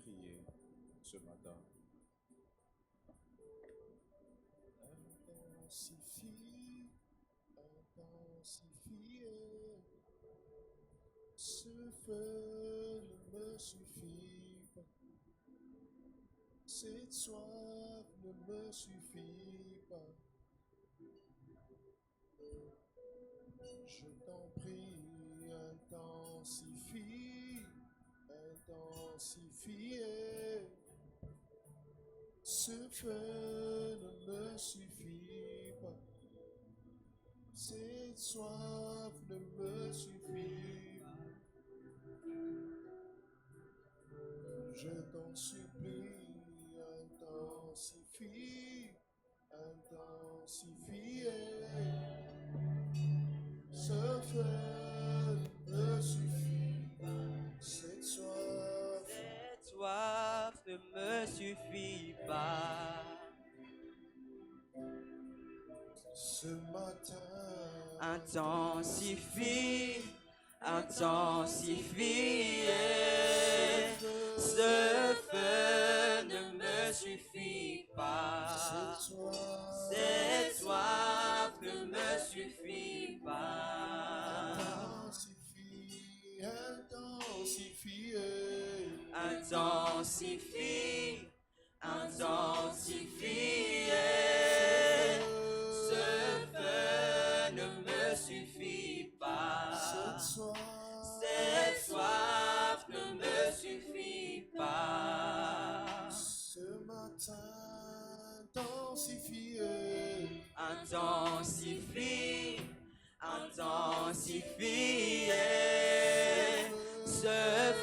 Prier ce matin. Intensifie, intensifier. Ce feu ne me suffit pas. Cette soif ne me suffit pas. Je t'en prie, intensifie, intensifier. Ce feu ne me suffit pas. Cette soif ne me suffit pas. Je t'en supplie, intensifie, intensifier. Ce feu ne me suffit pas. Cette soif ne me suffit pas. Ce matin, Intensifie, intensifie. Ce feu ne me suffit pas. Cette soif ne me suffit pas. Intensifie, intensifie, intensifie. Ce feu ne me suffit pas. Cette soif ne me suffit pas. Ce matin, intensifie, intensifie, intensifie. Ce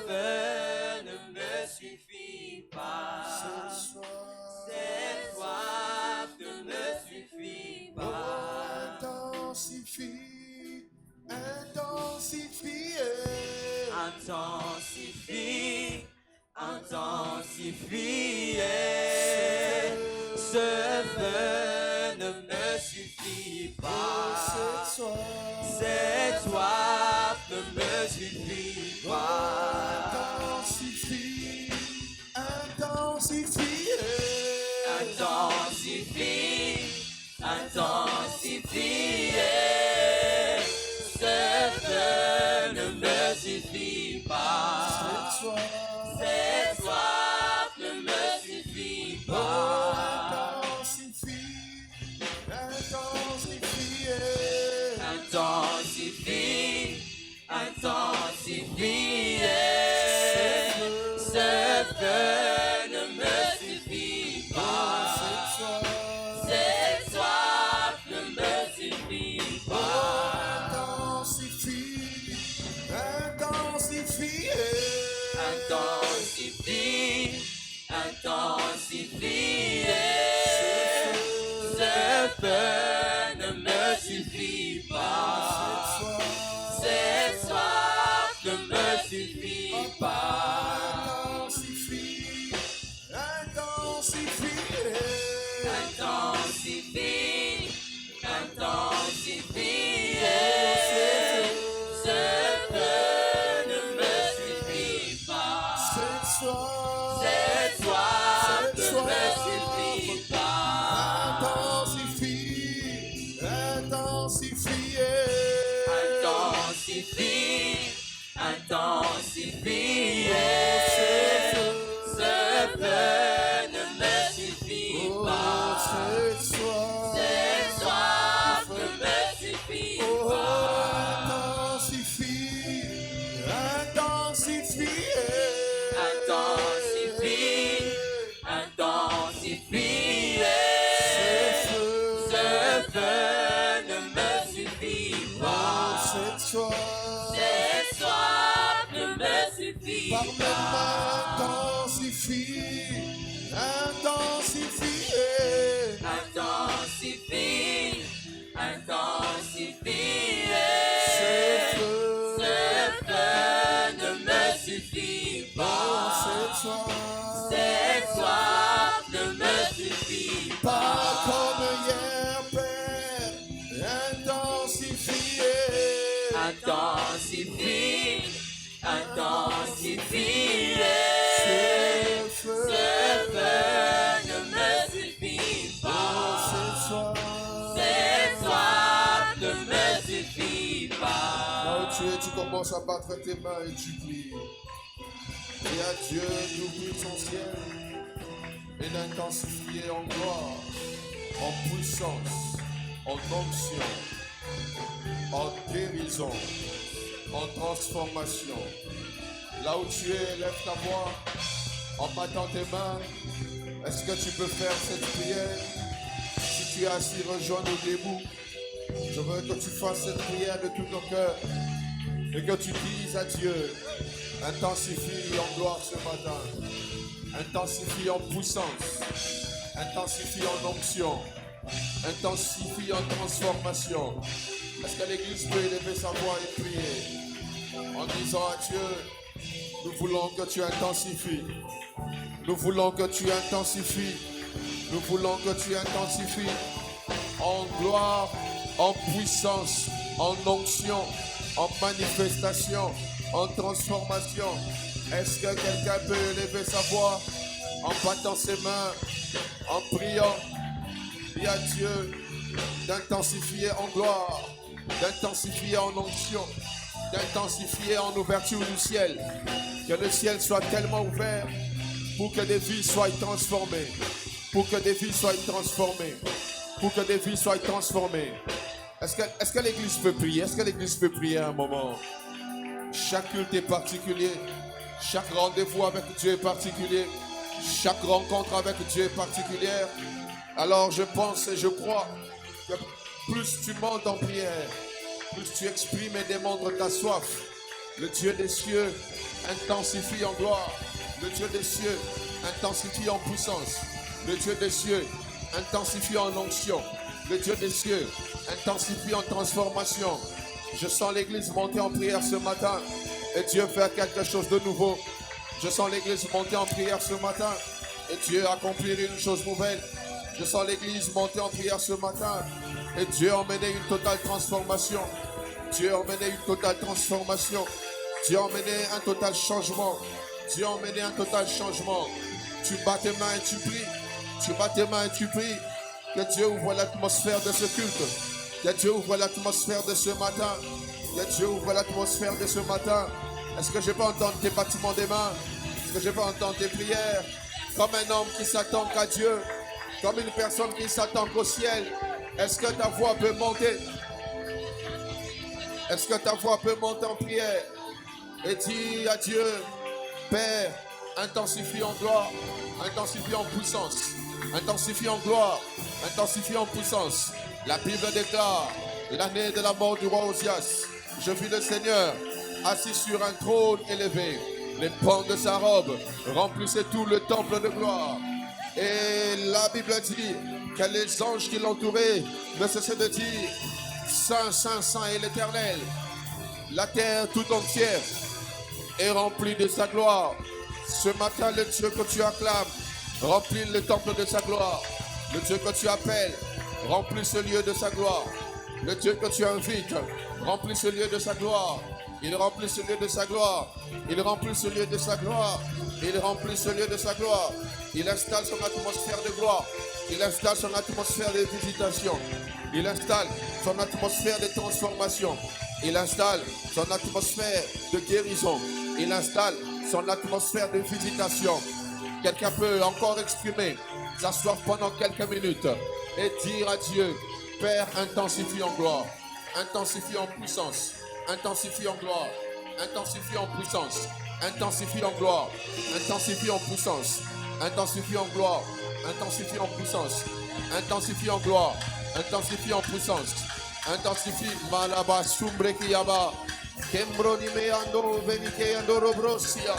feu ne me suffit pas. Cette soif ne me suffit pas. Intensifie, intensifie, intensifie, intensifie. Ce feu ne me suffit pas. Cette soif ne me suffit pas. Intensifie, intensifie, intensifie, intensifie. Ce feu ne me suffit pas. Cette soif ne me suffit pas. Intensifie, intensifie. Ce feu ne me suffit pas. Cette soif ne me suffit pas. intensifie, intensifie, intensifie, intensifie. Ce feu ne me suffit pas. Cette soif ne me suffit pas. intensifie, intensifie, intensifie, intensifie. Ce feu ne me suffit pas. Cette soif ne me suffit pas. intensifie, intensifie, intensifie, intensifie. Ce feu ne me suffit pas. Cette soif ne me suffit pas. intensifie, intensifie, intensifie, intensifie. Ce feu ne me suffit pas. cette soif ne me suffit par mes pas. mains, intensifie, intensifie, Intensifie, intensifie. ce feu Ce feu ne me commences à battre tes mains et tu pries. Et à Dieu d'ouvrir son ciel et d'intensifier en gloire, en puissance, en onction, en guérison, en transformation. Là où tu es, lève ta voix en battant tes mains. Est-ce que tu peux faire cette prière? Si tu es assis, rejoins-nous debout. Je veux que tu fasses cette prière de tout ton cœur et que tu dises à Dieu, intensifie en gloire ce matin, intensifie en puissance, intensifie en onction, intensifie en transformation. Est-ce que l'Église peut élever sa voix et prier en disant à Dieu, nous voulons que tu intensifies, nous voulons que tu intensifies, nous voulons que tu intensifies en gloire, en puissance, en onction, en manifestation, en transformation. Est-ce que quelqu'un peut élever sa voix en battant ses mains, en priant? Dis à Dieu d'intensifier en gloire, d'intensifier en onction, d'intensifier en ouverture du ciel. Que le ciel soit tellement ouvert pour que des vies soient transformées, pour que des vies soient transformées, pour que des vies soient transformées. Est-ce que l'Église peut prier? Est-ce que l'Église peut prier un moment? Chaque culte est particulier. Chaque rendez-vous avec Dieu est particulier. Chaque rencontre avec Dieu est particulière. Alors je pense et je crois que plus tu montes en prière, plus tu exprimes et démontres ta soif. Le Dieu des cieux intensifie en gloire. Le Dieu des cieux intensifie en puissance. Le Dieu des cieux intensifie en onction. Le Dieu des cieux intensifie en transformation. Je sens l'Église monter en prière ce matin et Dieu faire quelque chose de nouveau. Je sens l'Église monter en prière ce matin et Dieu accomplir une chose nouvelle. Je sens l'Église monter en prière ce matin et Dieu emmener une totale transformation. Dieu emmener une totale transformation. Dieu emmener un total changement. Dieu emmener un total changement. Tu bats tes mains et tu pries. Tu bats tes mains et tu pries. Que Dieu ouvre l'atmosphère de ce culte. Que Dieu ouvre l'atmosphère de ce matin. Que Dieu ouvre l'atmosphère de ce matin. Est-ce que je peux entendre tes battements des mains? Est-ce que je peux entendre tes prières? Comme un homme qui s'attend qu'à Dieu. Comme une personne qui s'attend qu'au ciel. Est-ce que ta voix peut monter? Est-ce que ta voix peut monter en prière? Et dis à Dieu, Père, intensifie en gloire, intensifie en puissance, intensifie en gloire, intensifie en puissance. La Bible déclare, l'année de la mort du roi Osias, je vis le Seigneur assis sur un trône élevé. Les pans de sa robe remplissaient tout le temple de gloire. Et la Bible dit que les anges qui l'entouraient ne cessaient de dire, Saint, Saint, Saint est l'Éternel. La terre tout entière est remplie de sa gloire. Ce matin, le Dieu que tu acclames remplit le temple de sa gloire. Le Dieu que tu appelles remplit ce lieu de sa gloire. Le Dieu que tu invites remplit ce lieu de sa gloire. Il remplit ce lieu de sa gloire. Il remplit ce lieu de sa gloire. Il remplit ce lieu de sa gloire. Il installe son atmosphère de gloire. Il installe son atmosphère de visitation. Il installe son atmosphère de transformation. Il installe son atmosphère de guérison. Il installe son atmosphère de visitation. Quelqu'un peut encore exprimer sa soif pendant quelques minutes et dire à Dieu, Père, intensifie en gloire, intensifie en puissance, intensifie en gloire, intensifie en puissance, intensifie en gloire, intensifie en puissance, intensifie en gloire, intensifie en puissance, intensifie en gloire, intensifie en puissance, intensifie malaba sumbre kiyaba kembroni me ando venike ando robrosia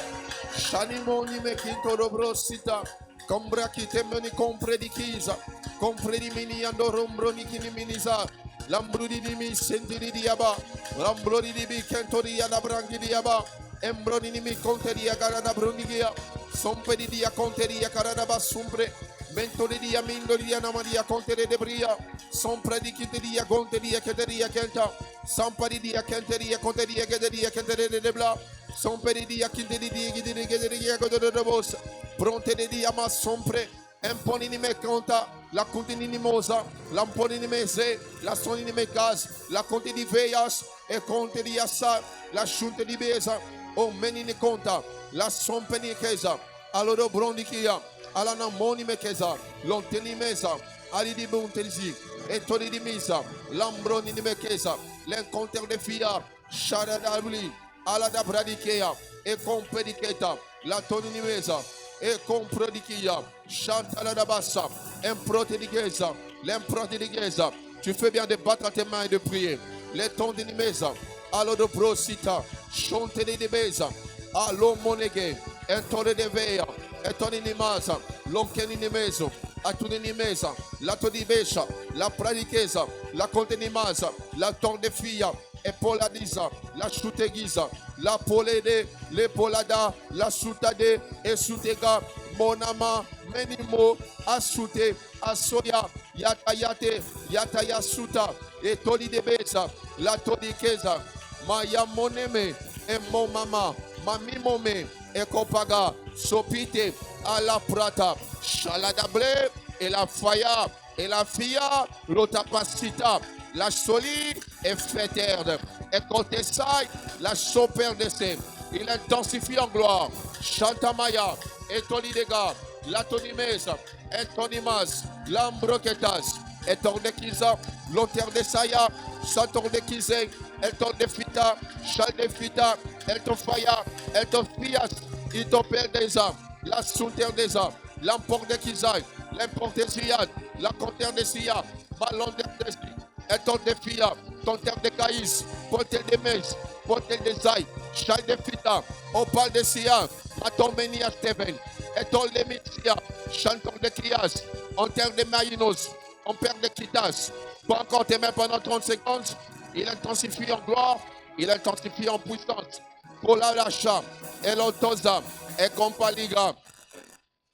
shanimoni me kinto robrosita combra kitemoni compre di chiesa compre di mini ando rombroni kini miniza lambrudi di mi sentiri di aba lambrodi di mi kentori ada brangi di aba embroni di mi conteria garada brunigia sompedi di conteria garada basumbre mentoli di amindoli di anamaria contere de bria sompre di kiteria conteria keteria kenta sampari di kenteria conteria keteria kentere de bla somperi di kinteri di keteria godere de bos pronte di ama sompre emponi ni me conta la contini ni mosa lamponi ni mese la soni ni me gas la conti di veias e conte di assa, la shunte di besa, o menini conta, la sompeni kesa, aloro brondi kia, ala namoni me kesa, lonteni mesa, ali di buntelzi, e tori di misa, lambroni di me kesa, l'encontre de fia, shara d'abli, ala da bradikea, e comprediceta, la toni di mesa, e compredikia, chantala da bassa, emprote di chiesa, l'emprote di chiesa. Tu fais bien de battre tes mains et de prier. Les tons de mesa, allo de prosita, chante de mesa, allo monege, entore de veia, etoni di masa, lonkeni di meso, atuni di mesa, la to di bescia, la pradichesa, la conte di masa, la ton de fia, e poladisa, la chutegiza, la polede, le polada, la soutade, et soutega, monama, menimo, asute, asoya, yatayate, yatayasuta, et toli de beza, la todikeza, maya moneme, et mon mama, mami mome, et kopaga, sopite, à la prata, chaladable, et la faya, et la fia, l'otapacita, la soli est féterde, et quand essaye, la chopère de ses, il intensifie en gloire, chantamaya, et tolidega, la tonimesa, et tonimas, l'ambroquetas, et tordekiza, l'auteur de saya, santor de kizé, et ton de fita, chal de fita, et ton faya, et ton fias, et ton père des âmes, la souterre des âmes, l'emport de kizaï, l'emport de ziyad, la compteur de siya, ballon de desi, et ton de fia, ton terre de caïs, potel de mes, potel de zaï, chal de fita, opal de siya, maton meni à Steven, et ton lemisia, chanton de crias, en terre de maïnos, en père de kitas, pas encore tes mains pendant 30 secondes, il intensifie en gloire, il intensifie en puissance, pour la lacha, et l'autosa, et compaliga,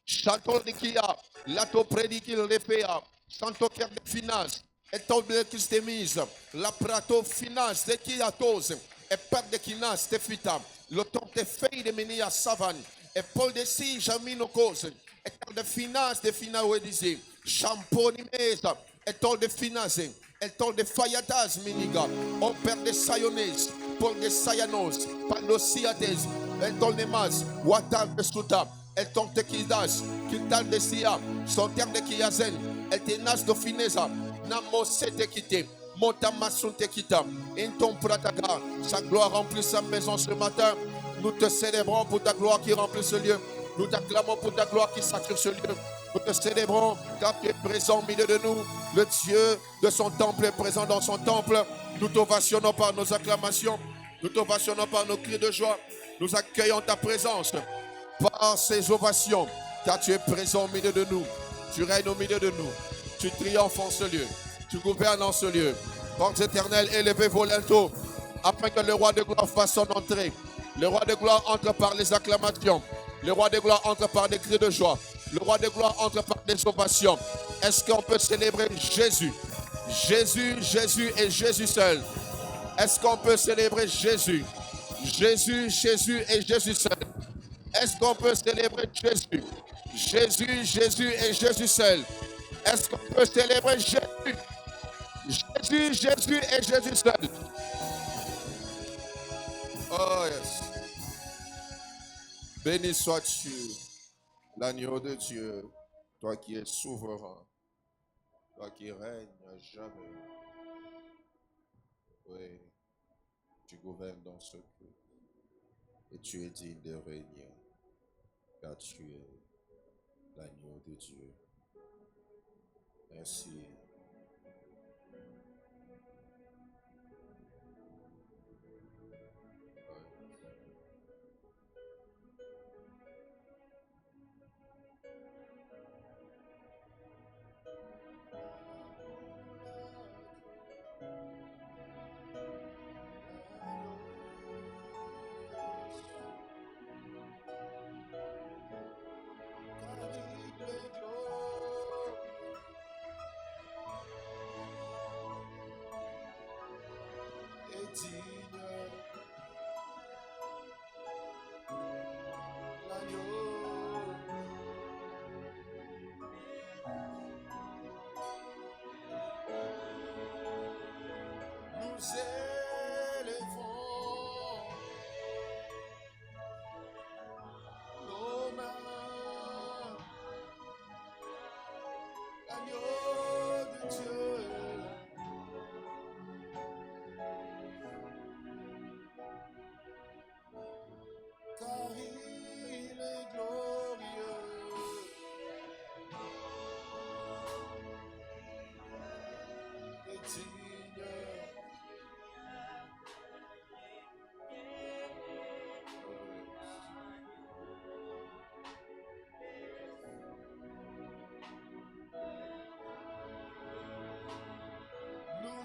chanton de kia, lato prédikil de fea, santo cœur de finance, et ton de mise, la prato finance de kiatos, et père de kinas de fita, le temps de feuilles de menia savane, et Paul de si jamino cause, et temps de finance de fina ouedizi, champoni mesa, et temps de finance, et temps de fayatas miniga, on perd de sayones, Paul de sayanos, pandosiates, et temps de mas, watal de suta, et ton de kidas, kital de sia, son terre de kiazen, et tenas de fineza, namo sete quitté. Montamasun te kita, in ton prataga, sa gloire remplit sa maison ce matin. Nous te célébrons pour ta gloire qui remplit ce lieu. Nous t'acclamons pour ta gloire qui sature ce lieu. Nous te célébrons car tu es présent au milieu de nous. Le Dieu de son temple est présent dans son temple. Nous t'ovationnons par nos acclamations. Nous t'ovationnons par nos cris de joie. Nous accueillons ta présence par ces ovations car tu es présent au milieu de nous. Tu règnes au milieu de nous. Tu triomphes en ce lieu. Tu gouvernes en ce lieu. Portes éternelles, élevez vos linteaux, afin que le roi de gloire fasse son entrée. Le roi de gloire entre par les acclamations. Le roi de gloire entre par des cris de joie. Le roi de gloire entre par des ovations. Est-ce qu'on peut célébrer Jésus? Jésus, Jésus et Jésus seul. Est-ce qu'on peut célébrer Jésus? Jésus, Jésus et Jésus seul. Est-ce qu'on peut célébrer Jésus? Jésus, Jésus et Jésus seul. Est-ce qu'on peut célébrer Jésus? Jésus, Jésus et Jésus seul. Oh yes. Béni sois-tu, l'agneau de Dieu, toi qui es souverain, toi qui règnes à jamais. Oui, tu gouvernes dans ce lieu et tu es digne de régner, car tu es l'agneau de Dieu. Merci.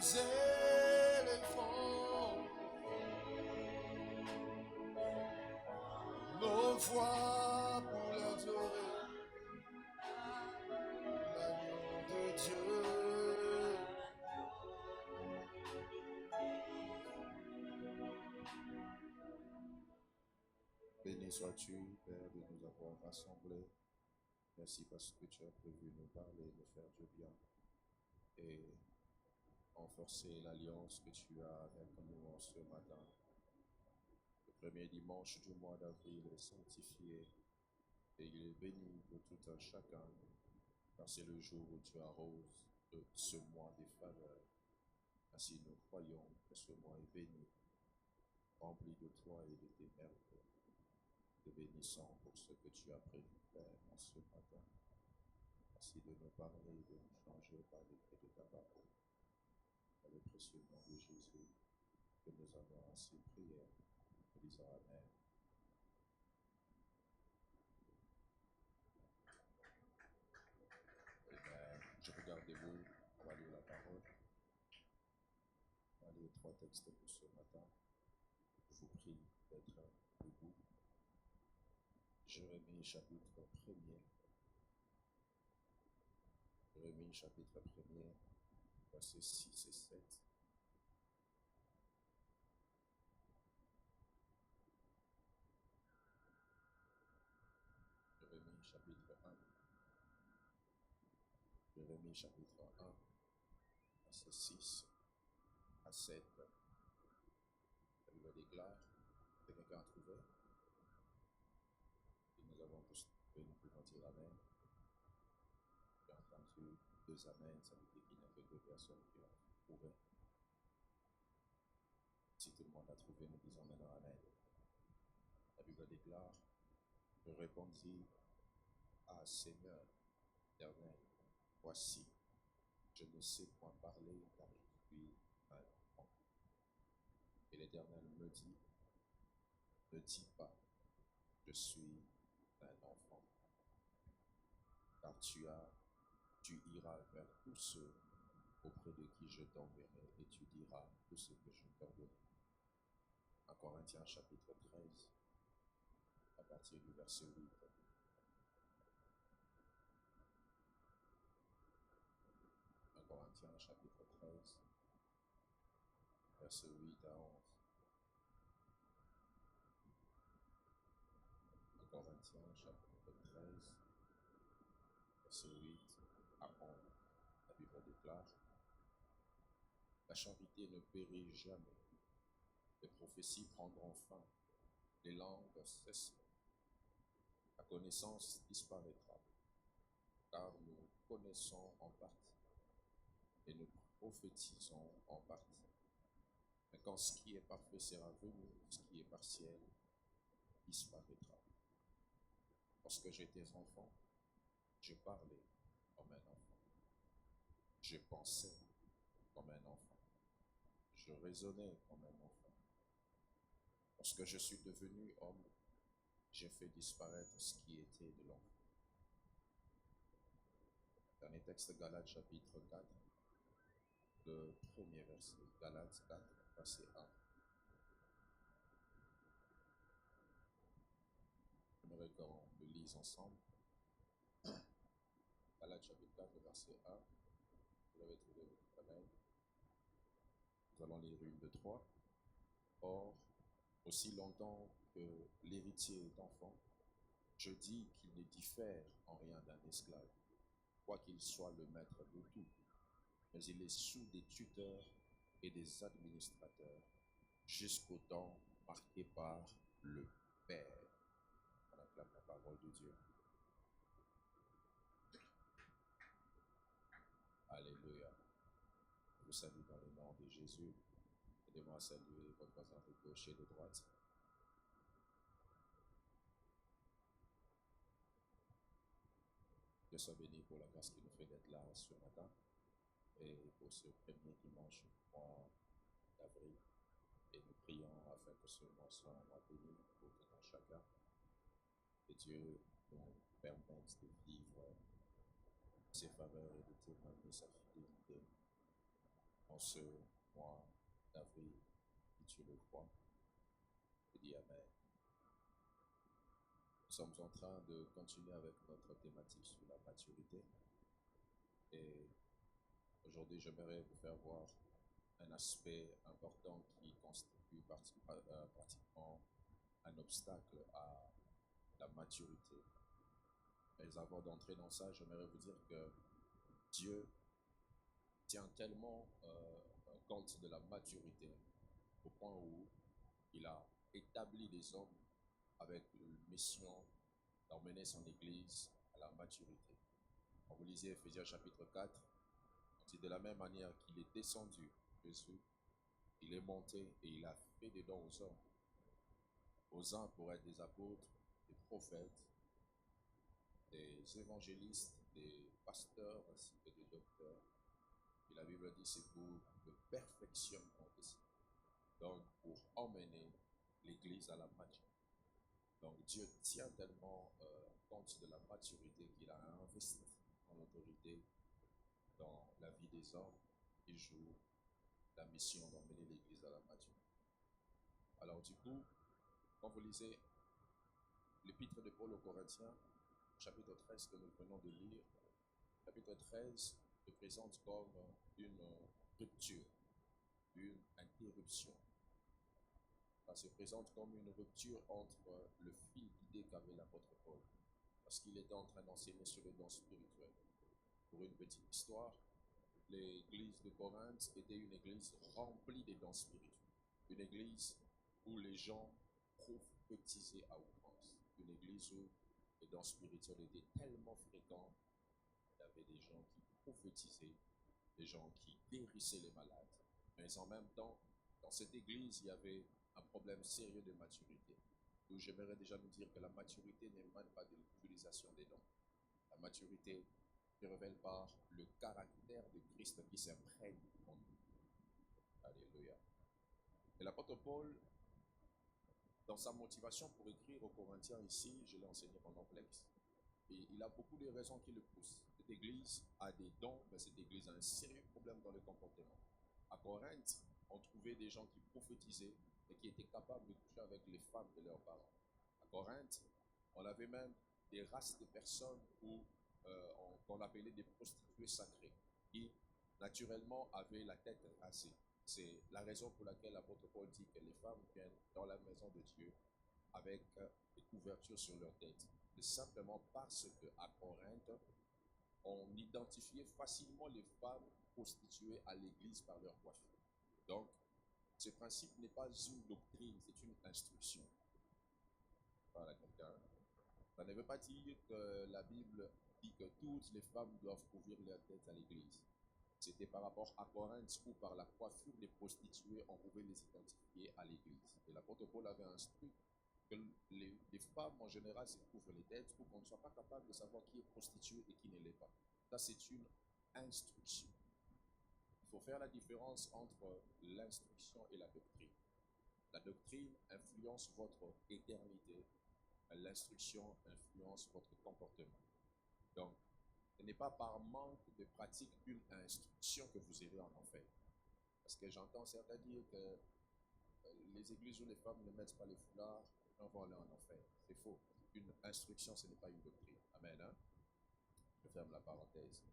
nous élèverons nos voix pour l'adorer, l'agneau de Dieu. Béni sois-tu, Père, de nous avoir rassemblés. Merci parce que tu as prévu nous parler, nous faire du bien et renforcer l'alliance que tu as avec nous en ce matin. Le premier dimanche du mois d'avril est sanctifié et il est béni de tout un chacun, car c'est le jour où tu arroses de ce mois des faveurs. Ainsi nous croyons que ce mois est béni, rempli de toi et de tes merveilles. Te bénissons pour ce que tu as prévu faire en ce matin. Merci de nous parler, de nous changer par l'épée de ta parole. Dans le précieux nom de Jésus, que nous avons ainsi prié. Nous disons Amen. Amen. Je regardez-vous, on va lire la parole. On va lire 3 textes pour ce matin. Je vous prie d'être debout. Jérémie chapitre 1er. Jérémie chapitre 1er, versets 6 et 7. Jérémie chapitre 1. Jérémie chapitre 1, versets 6 à 7. La Bible déclare, que quelqu'un a trouvé, et nous avons tous trouvé, nous pouvons dire Amen. J'ai entendu 2 Amen, ça veut dire qu'il n'y a que 2 personnes qui ont trouvé. Si tout le monde a trouvé, nous disons maintenant Amen. La Bible déclare, je répondis, ah Seigneur, Éternel, voici, je ne sais point parler car je suis un enfant. Et l'Éternel me dit, ne dis pas, je suis un enfant, car tu iras vers tous ceux auprès de qui je t'enverrai et tu diras tout ce que je t'ordonne. En Corinthiens chapitre 13, à partir du verset 8. En Corinthiens chapitre 13, verset 8 à 11. En Corinthiens chapitre 13, verset 8 à 11. La Bible déclare, la charité ne périt jamais, les prophéties prendront fin, les langues cesseront, la connaissance disparaîtra, car nous connaissons en partie et nous prophétisons en partie. Mais quand ce qui est parfait sera venu, ce qui est partiel disparaîtra. Lorsque j'étais enfant, je parlais comme un enfant. Je pensais comme un enfant. Je raisonnais comme un enfant. Lorsque je suis devenu homme, j'ai fait disparaître ce qui était de l'enfant. Dernier texte, Galates chapitre 4, le premier verset. Galates 4, verset 1. J'aimerais qu'on le lise ensemble. Galates chapitre 4, verset 1. Vous l'avez trouvé, Amen. Nous allons lire 1, 2, 3. Or, aussi longtemps que l'héritier est enfant, je dis qu'il ne diffère en rien d'un esclave, quoiqu'il soit le maître de tout, mais il est sous des tuteurs et des administrateurs, jusqu'au temps marqué par le Père. On acclame la parole de Dieu. Alléluia. Je vous salue dans le nom de Jésus. Aidez-moi à saluer votre voisin de gauche et de droite. Dieu soit béni pour la grâce qui nous fait d'être là ce matin et pour ce premier dimanche du mois d'avril. Et nous prions afin que ce mois soit un mois béni pour tout un chacun. Que Dieu nous permette de vivre ses faveurs et de témoigner sa fidélité En ce mois d'avril, si tu le crois, je dis Amen. Nous sommes en train de continuer avec notre thématique sur la maturité. Et aujourd'hui, j'aimerais vous faire voir un aspect important qui constitue pratiquement un obstacle à la maturité. Mais avant d'entrer dans ça, j'aimerais vous dire que Dieu tient tellement compte de la maturité au point où il a établi des hommes avec une mission d'emmener son Église à la maturité. Quand vous lisez Éphésiens chapitre 4, on dit de la même manière qu'il est descendu, Jésus, il est monté et il a fait des dons aux hommes, aux uns pour être des apôtres, des prophètes, des évangélistes, des pasteurs ainsi que des docteurs. Et la Bible dit c'est pour le perfectionnement aussi. Donc pour emmener l'Église à la maturité. Donc Dieu tient tellement compte de la maturité qu'il a investi en autorité dans la vie des hommes qui jouent la mission d'emmener l'Église à la maturité. Alors du coup, quand vous lisez l'épître de Paul aux Corinthiens, chapitre 13 que nous venons de lire, chapitre 13 se présente comme une rupture, une interruption. Ça se présente comme une rupture entre le fil guidé qu'avait l'apôtre Paul, parce qu'il était en train d'enseigner sur les dons spirituels. Pour une petite histoire, l'église de Corinthe était une église remplie des dons spirituels. Une église où les gens prophétisaient à outrance. Une église où les dons spirituels étaient tellement fréquents. Il y avait des gens qui prophétisaient, des gens qui guérissaient les malades. Mais en même temps, dans cette église, il y avait un problème sérieux de maturité. Donc j'aimerais déjà nous dire que la maturité n'émane pas de l'utilisation des dons. La maturité se révèle par le caractère de Christ qui s'imprègne en nous. Alléluia. Et l'apôtre Paul, dans sa motivation pour écrire aux Corinthiens ici, je l'ai enseigné pendant complexe. Et il a beaucoup de raisons qui le poussent. Cette église a des dons, mais cette église a un sérieux problème dans le comportement. À Corinthe, on trouvait des gens qui prophétisaient et qui étaient capables de coucher avec les femmes de leurs parents. À Corinthe, on avait même des races de personnes qu'on appelait des prostituées sacrées, qui naturellement avaient la tête rasée. C'est la raison pour laquelle l'apôtre Paul dit que les femmes viennent dans la maison de Dieu avec des couvertures sur leur tête. C'est simplement parce qu'à Corinthe, on identifiait facilement les femmes prostituées à l'église par leur coiffure. Donc, ce principe n'est pas une doctrine, c'est une instruction. Voilà, quelqu'un. Ça ne veut pas dire que la Bible dit que toutes les femmes doivent couvrir leur tête à l'église. C'était par rapport à Corinthe où par la coiffure des prostituées, on pouvait les identifier à l'église. Et l'apôtre Paul avait instruit que les femmes en général se couvrent les têtes pour qu'on ne soit pas capable de savoir qui est prostituée et qui ne l'est pas. Ça, c'est une instruction. Il faut faire la différence entre l'instruction et la doctrine. La doctrine influence votre éternité, l'instruction influence votre comportement. Donc, ce n'est pas par manque de pratique d'une instruction que vous irez en enfer. Parce que j'entends certains dire que les églises où les femmes ne mettent pas les foulards, on va aller en enfer. C'est faux. Une instruction, ce n'est pas une doctrine. Amen. Hein? Je ferme la parenthèse.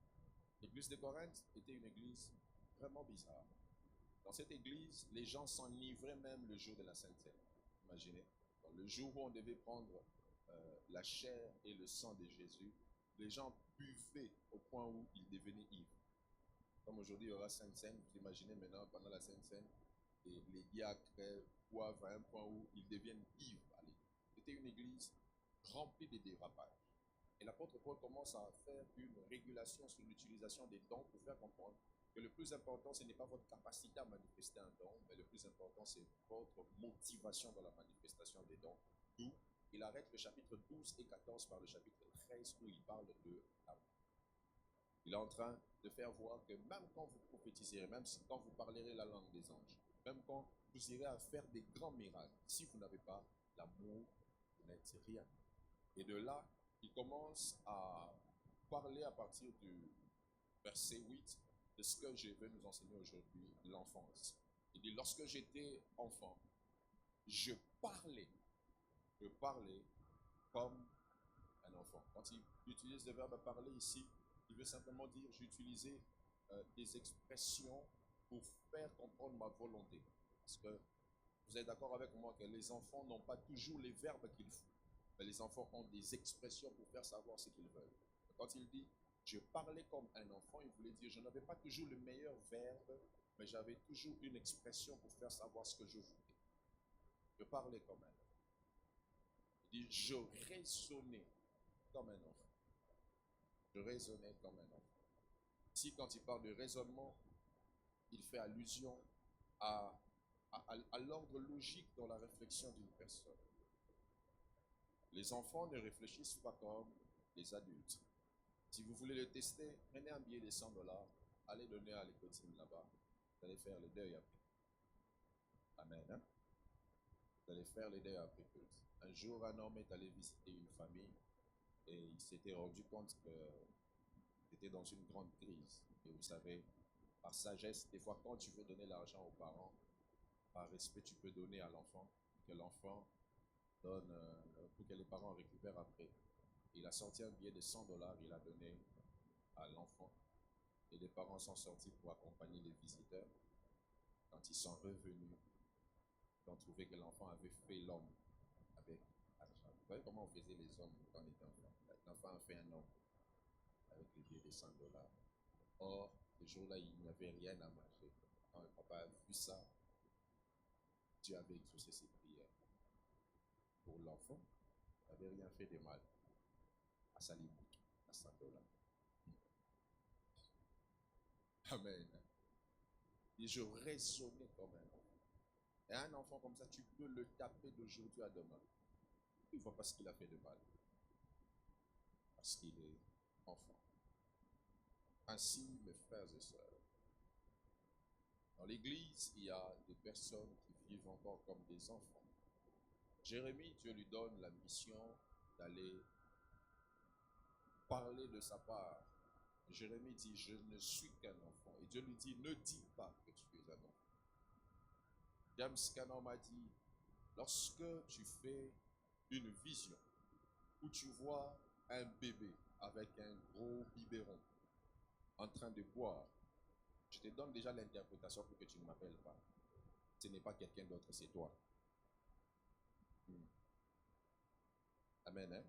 L'église de Corinthe était une église vraiment bizarre. Dans cette église, les gens s'enivraient même le jour de la Sainte Seine. Imaginez. Donc, le jour où on devait prendre la chair et le sang de Jésus, les gens buvaient au point où ils devenaient ivres. Comme aujourd'hui, il y aura Sainte Seine, vous imaginez maintenant, pendant la Sainte Seine, et les diacres boivent à un point où ils deviennent ivres à l'église. C'était une église remplie de dérapages. Et l'apôtre Paul commence à faire une régulation sur l'utilisation des dons pour faire comprendre que le plus important, ce n'est pas votre capacité à manifester un don, mais le plus important, c'est votre motivation dans la manifestation des dons. D'où il arrête le chapitre 12 et 14 par le chapitre 13 où il parle de l'amour. Il est en train de faire voir que même quand vous prophétiserez, même quand vous parlerez la langue des anges, même quand vous irez à faire des grands miracles, si vous n'avez pas l'amour, vous n'êtes rien. Et de là, il commence à parler à partir du verset 8 de ce que je vais nous enseigner aujourd'hui, l'enfance. Il dit, lorsque j'étais enfant, je parlais comme un enfant. Quand il utilise le verbe parler ici, il veut simplement dire, j'ai utilisé des expressions pour faire comprendre ma volonté. Parce que vous êtes d'accord avec moi que les enfants n'ont pas toujours les verbes qu'il faut. Mais les enfants ont des expressions pour faire savoir ce qu'ils veulent. Quand il dit, je parlais comme un enfant, il voulait dire, je n'avais pas toujours le meilleur verbe, mais j'avais toujours une expression pour faire savoir ce que je voulais. Je parlais comme un enfant. Il dit, je raisonnais comme un enfant. Je raisonnais comme un enfant. Ici, quand il parle de raisonnement, il fait allusion à l'ordre logique dans la réflexion d'une personne. Les enfants ne réfléchissent pas comme les adultes. Si vous voulez le tester, prenez un billet de 100 $, allez donner à l'écotine là-bas, vous allez faire le deuil après. Amen. Hein? Vous allez faire le deuil après. Un jour, un homme est allé visiter une famille et il s'était rendu compte que était dans une grande crise. Et vous savez, par sagesse, des fois, quand tu veux donner l'argent aux parents, par respect, tu peux donner à l'enfant, que l'enfant donne, pour que les parents récupèrent après. Il a sorti un billet de 100 $, il a donné à l'enfant. Et les parents sont sortis pour accompagner les visiteurs. Quand ils sont revenus, ils ont trouvé que l'enfant avait fait l'homme avec l'argent. Vous voyez comment on faisait les hommes quand on était enfant? L'enfant a fait un homme avec le billet de 100 $. Or, ce jour-là, il n'y avait rien à manger. Quand le papa a vu ça, Dieu avait exaucé ses prières. Pour l'enfant, il n'avait rien fait de mal à sa limite, à 100 $. Amen. Et je raisonnais comme un enfant. Et un enfant comme ça, tu peux le taper d'aujourd'hui à demain. Il ne voit pas ce qu'il a fait de mal. Parce qu'il est enfant. Ainsi, mes frères et sœurs, dans l'église, il y a des personnes qui vivent encore comme des enfants. Jérémie, Dieu lui donne la mission d'aller parler de sa part. Jérémie dit, je ne suis qu'un enfant. Et Dieu lui dit, ne dis pas que tu es un enfant. James Cannon m'a dit, lorsque tu fais une vision où tu vois un bébé avec un gros biberon en train de boire, je te donne déjà l'interprétation pour que tu ne m'appelles pas. Ce n'est pas quelqu'un d'autre, c'est toi. Amen. Hein?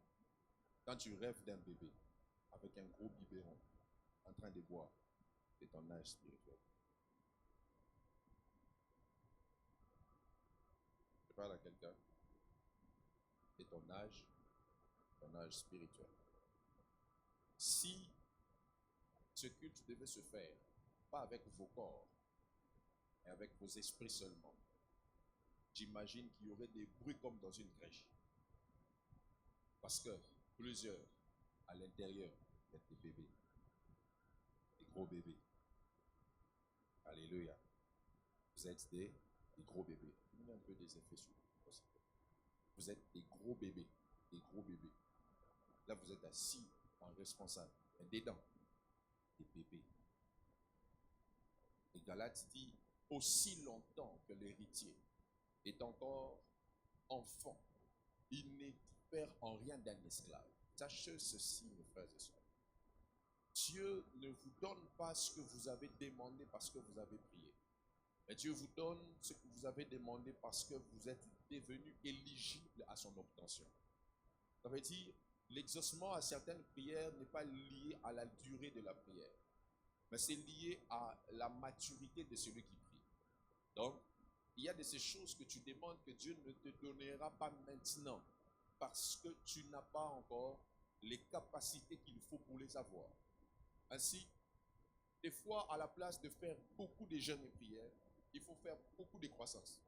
Quand tu rêves d'un bébé avec un gros biberon en train de boire, c'est ton âge spirituel. Je parle à quelqu'un. C'est ton âge spirituel. Si ce culte devait se faire, pas avec vos corps, mais avec vos esprits seulement, j'imagine qu'il y aurait des bruits comme dans une crèche. Parce que plusieurs, à l'intérieur, vous êtes des bébés, des gros bébés. Alléluia. Vous êtes des gros bébés. Il y a un peu des effets sur vous. Vous êtes des gros bébés, des gros bébés. Là, vous êtes assis en responsable. Et dedans, des bébés. Et Galates dit, aussi longtemps que l'héritier est encore enfant, il n'est diffère en rien d'un esclave. Sachez ceci, mes frères et sœurs. Dieu ne vous donne pas ce que vous avez demandé parce que vous avez prié. Mais Dieu vous donne ce que vous avez demandé parce que vous êtes devenu éligible à son obtention. Ça veut dire, l'exaucement à certaines prières n'est pas lié à la durée de la prière, mais c'est lié à la maturité de celui qui prie. Donc, il y a de ces choses que tu demandes que Dieu ne te donnera pas maintenant parce que tu n'as pas encore les capacités qu'il faut pour les avoir. Ainsi, des fois, à la place de faire beaucoup de jeûnes et prières, il faut faire beaucoup de croissance.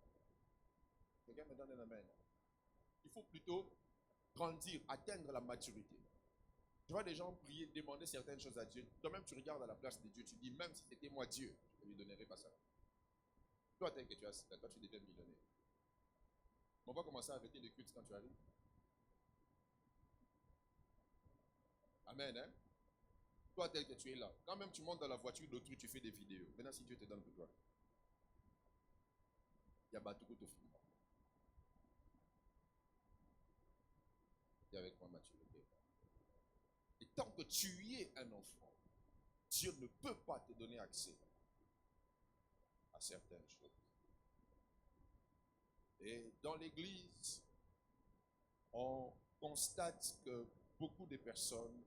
Quelqu'un me donne un amen. Il faut plutôt grandir, atteindre la maturité. Tu vois des gens prier, demander certaines choses à Dieu. Toi-même, tu regardes à la place de Dieu. Tu dis, même si c'était moi Dieu, je ne lui donnerais pas ça. Toi, tel que tu as, toi, tu deviens millionnaire. On va commencer à arrêter le culte quand tu arrives. Amen, hein? Toi, tel que tu es là. Quand même tu montes dans la voiture d'autrui, tu fais des vidéos. Maintenant, si Dieu te donne pour toi, il y a Batoukou te filme. Tu es avec moi, Mathieu. Et tant que tu es un enfant, Dieu ne peut pas te donner accès à certaines choses. Et dans l'église, on constate que beaucoup de personnes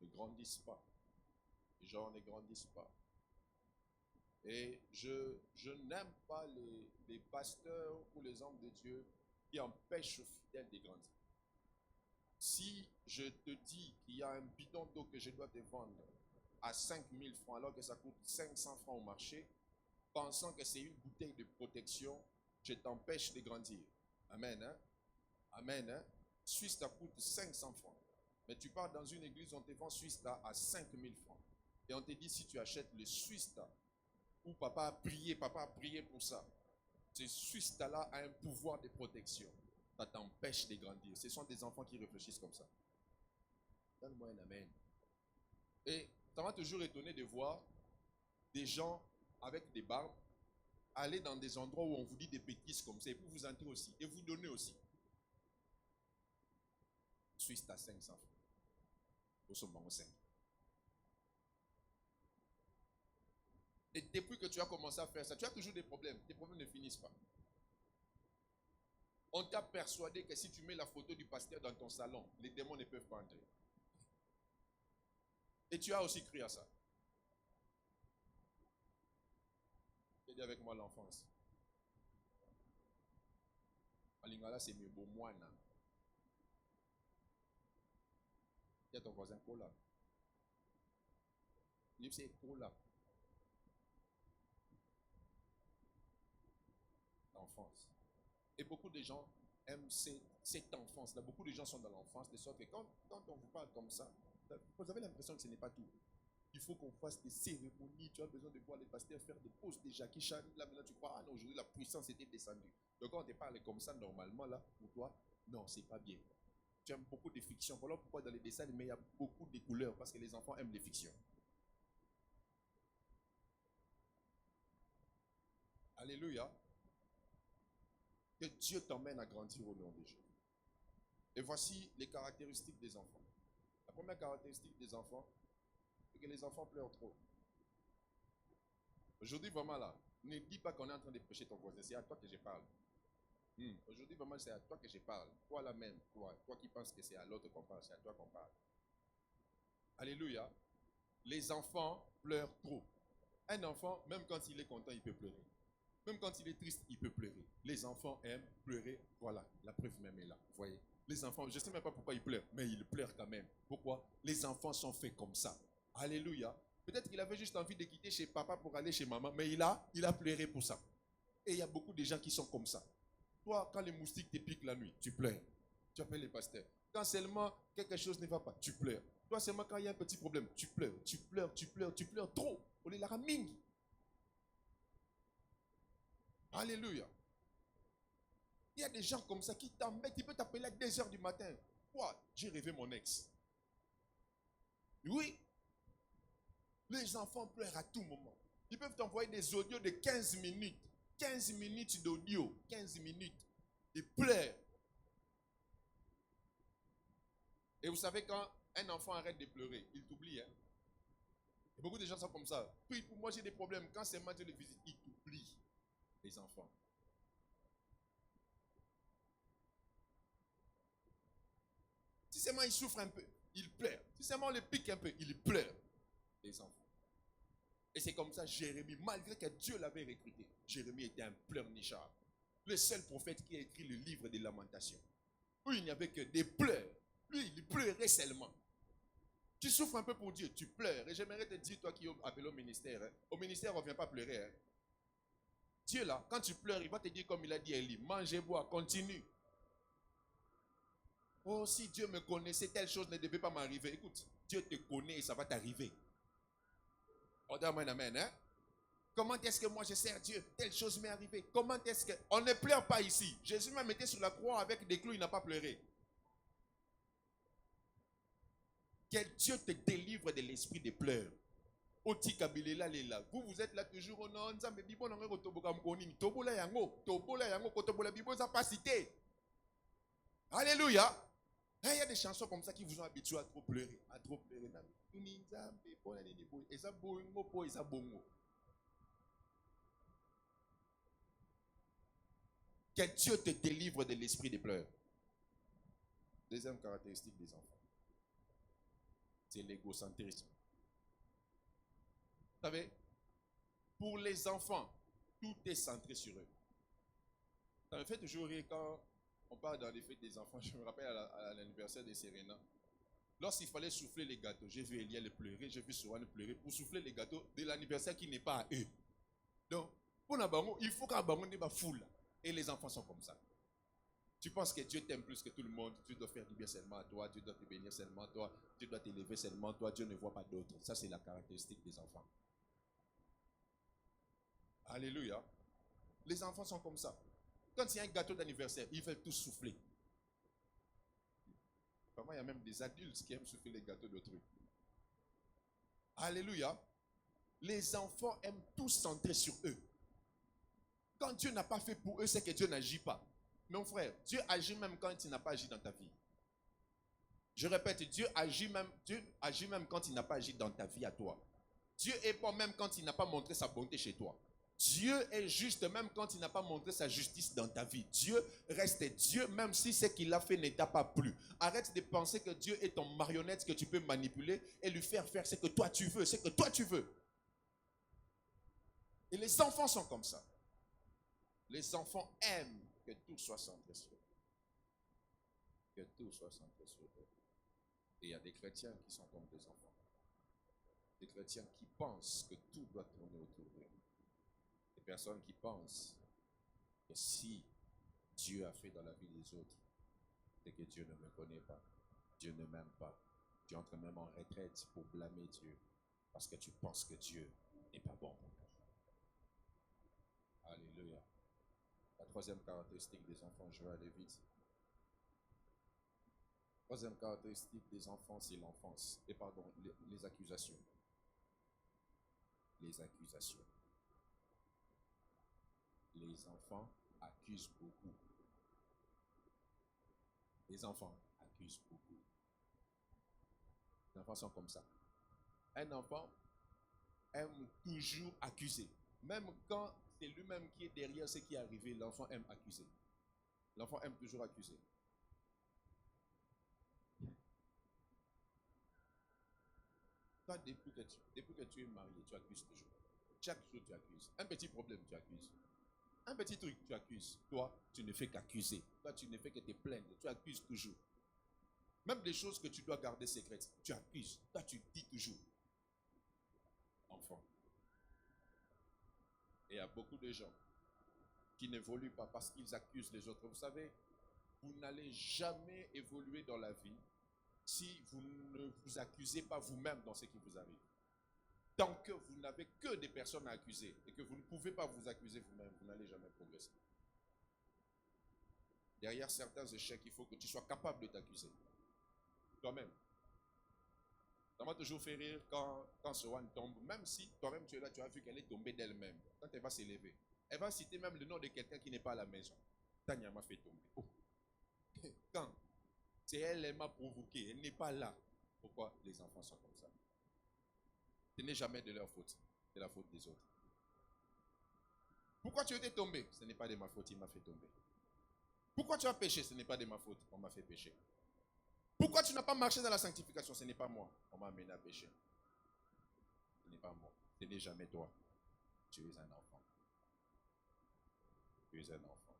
ne grandissent pas. Les gens ne grandissent pas. Et je n'aime pas les pasteurs ou les hommes de Dieu qui empêchent aux fidèles de grandir. Si je te dis qu'il y a un bidon d'eau que je dois te vendre à 5 000 francs alors que ça coûte 500 francs au marché, pensant que c'est une bouteille de protection, je t'empêche de grandir. Amen. Hein? Amen. Hein? Suisse, ça coûte 500 francs. Mais tu pars dans une église, on te vend Suisse à 5 000 francs. Et on te dit, si tu achètes le Suisse où papa a prié pour ça. Ce Suisse là a un pouvoir de protection. Ça t'empêche de grandir. Ce sont des enfants qui réfléchissent comme ça. Donne-moi un amen. Et ça m'a toujours étonné de voir des gens avec des barbes aller dans des endroits où on vous dit des bêtises comme ça et puis vous entrez aussi et vous donnez aussi. Suisse à 500 francs. Au sommet 5. Et depuis que tu as commencé à faire ça, tu as toujours des problèmes. Tes problèmes ne finissent pas. On t'a persuadé que si tu mets la photo du pasteur dans ton salon, les démons ne peuvent pas entrer. Et tu as aussi cru à ça. J'ai dit avec moi l'enfance. En lingala, c'est mieux beau moine. Il y a ton voisin Kola. Il c'est Kola. L'enfance. Et beaucoup de gens aiment cette enfance-là. Beaucoup de gens sont dans l'enfance, de sorte que quand on vous parle comme ça, vous avez l'impression que ce n'est pas tout. Il faut qu'on fasse des cérémonies. Tu as besoin de voir les pasteurs faire des pauses de Jackie Chan. Là, maintenant, tu crois, ah non, aujourd'hui, la puissance était descendue. Donc, quand on te parle comme ça, normalement, là, pour toi, non, c'est pas bien. Tu aimes beaucoup de fiction. Voilà pourquoi dans les dessins animés, il y a beaucoup de couleurs, parce que les enfants aiment les fictions. Alléluia. Que Dieu t'emmène à grandir au nom de Jésus. Et voici les caractéristiques des enfants. La première caractéristique des enfants, c'est que les enfants pleurent trop. Aujourd'hui, vraiment là, ne dis pas qu'on est en train de prêcher ton voisin, c'est à toi que je parle. Aujourd'hui, vraiment, c'est à toi que je parle. Toi là même, toi qui penses que c'est à l'autre qu'on parle, c'est à toi qu'on parle. Alléluia. Les enfants pleurent trop. Un enfant, même quand il est content, il peut pleurer. Même quand il est triste, il peut pleurer. Les enfants aiment pleurer. Voilà, la preuve même est là. Vous voyez? Les enfants, je ne sais même pas pourquoi ils pleurent, mais ils pleurent quand même. Pourquoi? Les enfants sont faits comme ça. Alléluia. Peut-être qu'il avait juste envie de quitter chez papa pour aller chez maman, mais il a pleuré pour ça. Et il y a beaucoup de gens qui sont comme ça. Toi, quand les moustiques te piquent la nuit, tu pleures. Tu appelles les pasteurs. Quand seulement quelque chose ne va pas, tu pleures. Toi seulement quand il y a un petit problème, tu pleures, tu pleures, tu pleures, tu pleures trop. On est la raming. Alléluia. Il y a des gens comme ça qui t'embêtent. Il peut t'appeler à 2h du matin. Quoi? J'ai rêvé mon ex. Oui. Les enfants pleurent à tout moment. Ils peuvent t'envoyer des audios de 15 minutes. 15 minutes d'audio. 15 minutes. Ils pleurent. Et vous savez, quand un enfant arrête de pleurer, il t'oublie. Hein? Et beaucoup de gens sont comme ça. Puis pour moi, j'ai des problèmes. Quand c'est moi qui le visite, il t'oublie. Les enfants. Si seulement il souffre un peu, il pleure. Si seulement on le pique un peu, il pleure. Les enfants. Et c'est comme ça Jérémie, malgré que Dieu l'avait recruté, Jérémie était un pleurnichard. Le seul prophète qui a écrit le livre des lamentations. Où il n'y avait que des pleurs. Lui, il pleurait seulement. Tu souffres un peu pour Dieu, tu pleures. Et j'aimerais te dire, toi qui es appelé au ministère, hein, au ministère, on ne vient pas pleurer. Hein. Dieu là, quand tu pleures, il va te dire comme il a dit à Élie, mangez, bois, continue. Oh, si Dieu me connaissait, telle chose ne devait pas m'arriver. Écoute, Dieu te connaît et ça va t'arriver. Oh, amen, amen, hein? Comment est-ce que moi je sers Dieu? Telle chose m'est arrivée. Comment est-ce que... On ne pleure pas ici. Jésus m'a mis sur la croix avec des clous, il n'a pas pleuré. Que Dieu te délivre de esprit de pleurs. Otika bilela lela. Vous êtes là toujours au nom de Bibo na ngoko toboka mkoni. Tobola yango kotobola Bibo ça pas cité. Alléluia. Il y a des chansons comme ça qui vous ont habitué à trop pleurer, à trop pleurer. Et ça bongo, et ça bongo. Que Dieu te délivre de l'esprit de pleurs. Deuxième caractéristique des enfants, c'est l'égocentrisme. Vous savez, pour les enfants, tout est centré sur eux. Ça me fait toujours rire quand on parle dans les fêtes des enfants. Je me rappelle à l'anniversaire de Serena. Lorsqu'il fallait souffler les gâteaux, j'ai vu Eliel pleurer, j'ai vu Soane pleurer pour souffler les gâteaux de l'anniversaire qui n'est pas à eux. Donc, pour Nabango, il faut qu'Abango n'est pas foule. Et les enfants sont comme ça. Tu penses que Dieu t'aime plus que tout le monde, tu dois faire du bien seulement à toi, tu dois te bénir seulement toi, tu dois t'élever seulement toi, Dieu ne voit pas d'autres. Ça, c'est la caractéristique des enfants. Alléluia. Les enfants sont comme ça. Quand il y a un gâteau d'anniversaire, ils veulent tous souffler. Vraiment, il y a même des adultes qui aiment souffler les gâteaux d'autrui. Alléluia. Les enfants aiment tout centrer sur eux. Quand Dieu n'a pas fait pour eux, c'est que Dieu n'agit pas. Mon frère, Dieu agit même quand il n'a pas agi dans ta vie. Je répète, Dieu agit même quand il n'a pas agi dans ta vie à toi. Dieu est bon même quand il n'a pas montré sa bonté chez toi. Dieu est juste même quand il n'a pas montré sa justice dans ta vie. Dieu reste Dieu même si ce qu'il a fait ne t'a pas plu. Arrête de penser que Dieu est ton marionnette que tu peux manipuler et lui faire faire ce que toi tu veux, ce que toi tu veux. Et les enfants sont comme ça. Les enfants aiment que tout soit centré sur eux. Que tout soit centré sur eux. Et il y a des chrétiens qui sont comme des enfants. Des chrétiens qui pensent que tout doit tourner autour d'eux. Des personnes qui pensent que si Dieu a fait dans la vie des autres, c'est que Dieu ne me connaît pas. Dieu ne m'aime pas. Tu entres même en retraite pour blâmer Dieu parce que tu penses que Dieu n'est pas bon pour toi. Alléluia. La troisième caractéristique des enfants, je vais aller vite. Troisième caractéristique des enfants, c'est l'enfance. Et pardon, les accusations. Les accusations. Les enfants accusent beaucoup. Les enfants accusent beaucoup. Les enfants sont comme ça. Un enfant aime toujours accuser. Même quand c'est lui-même qui est derrière ce qui est arrivé, l'enfant aime accuser. L'enfant aime toujours accuser. Toi, depuis que tu es marié, tu accuses toujours. Chaque jour, tu accuses. Un petit problème, tu accuses. Un petit truc, tu accuses. Toi, tu ne fais qu'accuser. Toi, tu ne fais que te plaindre. Tu accuses toujours. Même des choses que tu dois garder secrètes, tu accuses. Toi, tu dis toujours. Enfant. Et il y a beaucoup de gens qui n'évoluent pas parce qu'ils accusent les autres. Vous savez, vous n'allez jamais évoluer dans la vie si vous ne vous accusez pas vous-même dans ce qui vous arrive. Tant que vous n'avez que des personnes à accuser et que vous ne pouvez pas vous accuser vous-même, vous n'allez jamais progresser. Derrière certains échecs, il faut que tu sois capable de t'accuser. Toi-même. Ça m'a toujours fait rire quand Soane tombe. Même si toi-même tu es là, tu as vu qu'elle est tombée d'elle-même. Quand elle va s'élever, elle va citer même le nom de quelqu'un qui n'est pas à la maison. Tania m'a fait tomber. Oh. Quand c'est elle, elle m'a provoqué. Elle n'est pas là. Pourquoi les enfants sont comme ça? Ce n'est jamais de leur faute. C'est la faute des autres. Pourquoi tu étais tombé? Ce n'est pas de ma faute, il m'a fait tomber. Pourquoi tu as péché? Ce n'est pas de ma faute, on m'a fait pécher. Pourquoi tu n'as pas marché dans la sanctification? Ce n'est pas moi, on m'a amené à pécher. Ce n'est pas moi, ce n'est jamais toi. Tu es un enfant. Tu es un enfant.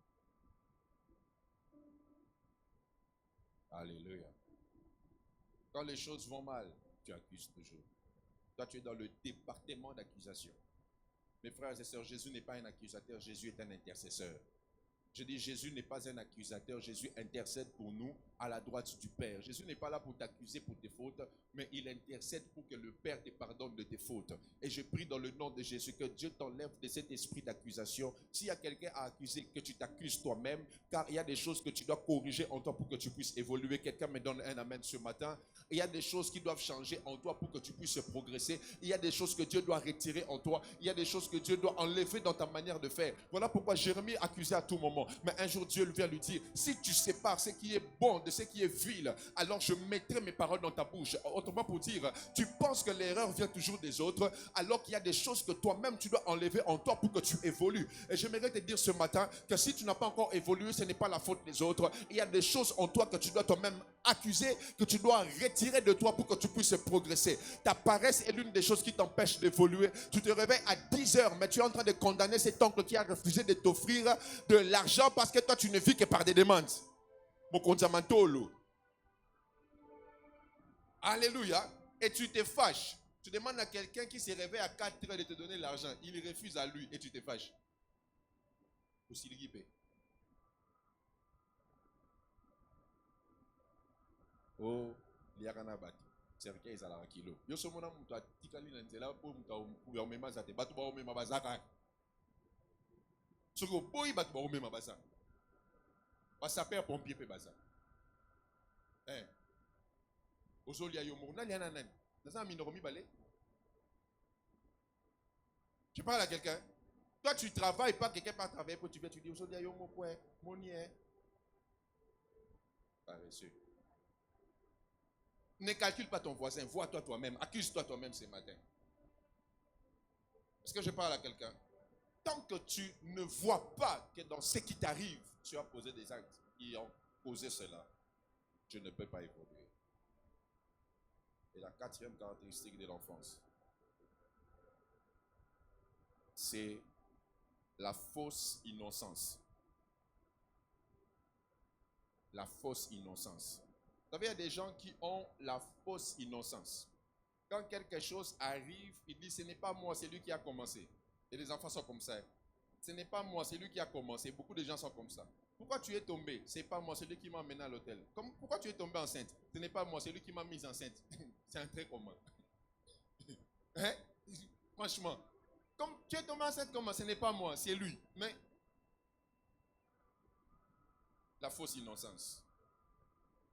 Alléluia. Quand les choses vont mal, tu accuses toujours. Toi, tu es dans le département d'accusation. Mes frères et sœurs, Jésus n'est pas un accusateur, Jésus est un intercesseur. Je dis, Jésus n'est pas un accusateur, Jésus intercède pour nous à la droite du Père. Jésus n'est pas là pour t'accuser pour tes fautes, mais il intercède pour que le Père te pardonne de tes fautes. Et je prie dans le nom de Jésus que Dieu t'enlève de cet esprit d'accusation. S'il y a quelqu'un à accuser, que tu t'accuses toi-même, car il y a des choses que tu dois corriger en toi pour que tu puisses évoluer. Quelqu'un me donne un amen ce matin. Il y a des choses qui doivent changer en toi pour que tu puisses progresser. Il y a des choses que Dieu doit retirer en toi. Il y a des choses que Dieu doit enlever dans ta manière de faire. Voilà pourquoi Jérémie accusait à tout moment. Mais un jour, Dieu vient lui dire, si tu sépares ce qui est bon de ce qui est vil, alors je mettrai mes paroles dans ta bouche. Autrement pour dire, tu penses que l'erreur vient toujours des autres, alors qu'il y a des choses que toi-même tu dois enlever en toi pour que tu évolues. Et j'aimerais te dire ce matin que si tu n'as pas encore évolué, ce n'est pas la faute des autres. Il y a des choses en toi que tu dois toi-même accuser, que tu dois retirer de toi pour que tu puisses progresser. Ta paresse est l'une des choses qui t'empêche d'évoluer. Tu te réveilles à 10 heures, mais tu es en train de condamner cet oncle qui a refusé de t'offrir de l'argent parce que toi tu ne vis que par des demandes. Mon condiamantolo. Alléluia. Et tu te fâches. Tu demandes à quelqu'un qui se réveille à 4 heures de te donner l'argent. Il refuse à lui et tu te fâches. Aussi l'iguipé. Oh, liakana batu. Serke izala kilo. Yo somona mutu atikali na nzela po mutu omema zate. Batu ba omema bazaka. Soko boy batu ba omema baza. Basaper pompier pe baza. Ozolia yomo na liana nani. Naza minoromi balé. Tu parles à quelqu'un. Toi tu travailles pas, quelqu'un part travailler pour tu viens tu dis ozolia yomo quoi monier. Paresseux. Ne calcule pas ton voisin, vois-toi toi-même, accuse-toi toi-même ce matin. Est-ce que je parle à quelqu'un? Tant que tu ne vois pas que dans ce qui t'arrive, tu as posé des actes qui ont causé cela, tu ne peux pas évoluer. Et la quatrième caractéristique de l'enfance, c'est la fausse innocence. La fausse innocence. Vous savez, il y a des gens qui ont la fausse innocence. Quand quelque chose arrive, ils disent, ce n'est pas moi, c'est lui qui a commencé. Et les enfants sont comme ça. Ce n'est pas moi, c'est lui qui a commencé. Beaucoup de gens sont comme ça. Pourquoi tu es tombé? Ce n'est pas moi, c'est lui qui m'a emmené à l'hôtel. Pourquoi tu es tombé enceinte? Ce n'est pas moi, c'est lui qui m'a mise enceinte. C'est un trait commun. Hein? Franchement. Comme tu es tombé enceinte comment? Ce n'est pas moi, c'est lui. Mais la fausse innocence.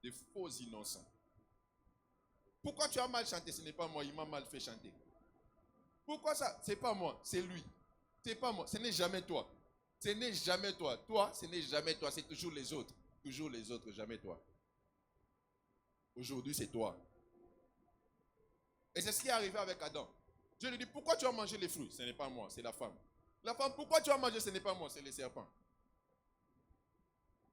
Des faux innocents. Pourquoi tu as mal chanté? Ce n'est pas moi, il m'a mal fait chanter. Pourquoi ça? Ce n'est pas moi, c'est lui. Ce n'est pas moi, ce n'est jamais toi. Ce n'est jamais toi. Toi, ce n'est jamais toi, c'est toujours les autres. Toujours les autres, jamais toi. Aujourd'hui, c'est toi. Et c'est ce qui est arrivé avec Adam. Dieu lui dit, pourquoi tu as mangé les fruits? Ce n'est pas moi, c'est la femme. La femme, pourquoi tu as mangé? Ce n'est pas moi, c'est le serpent.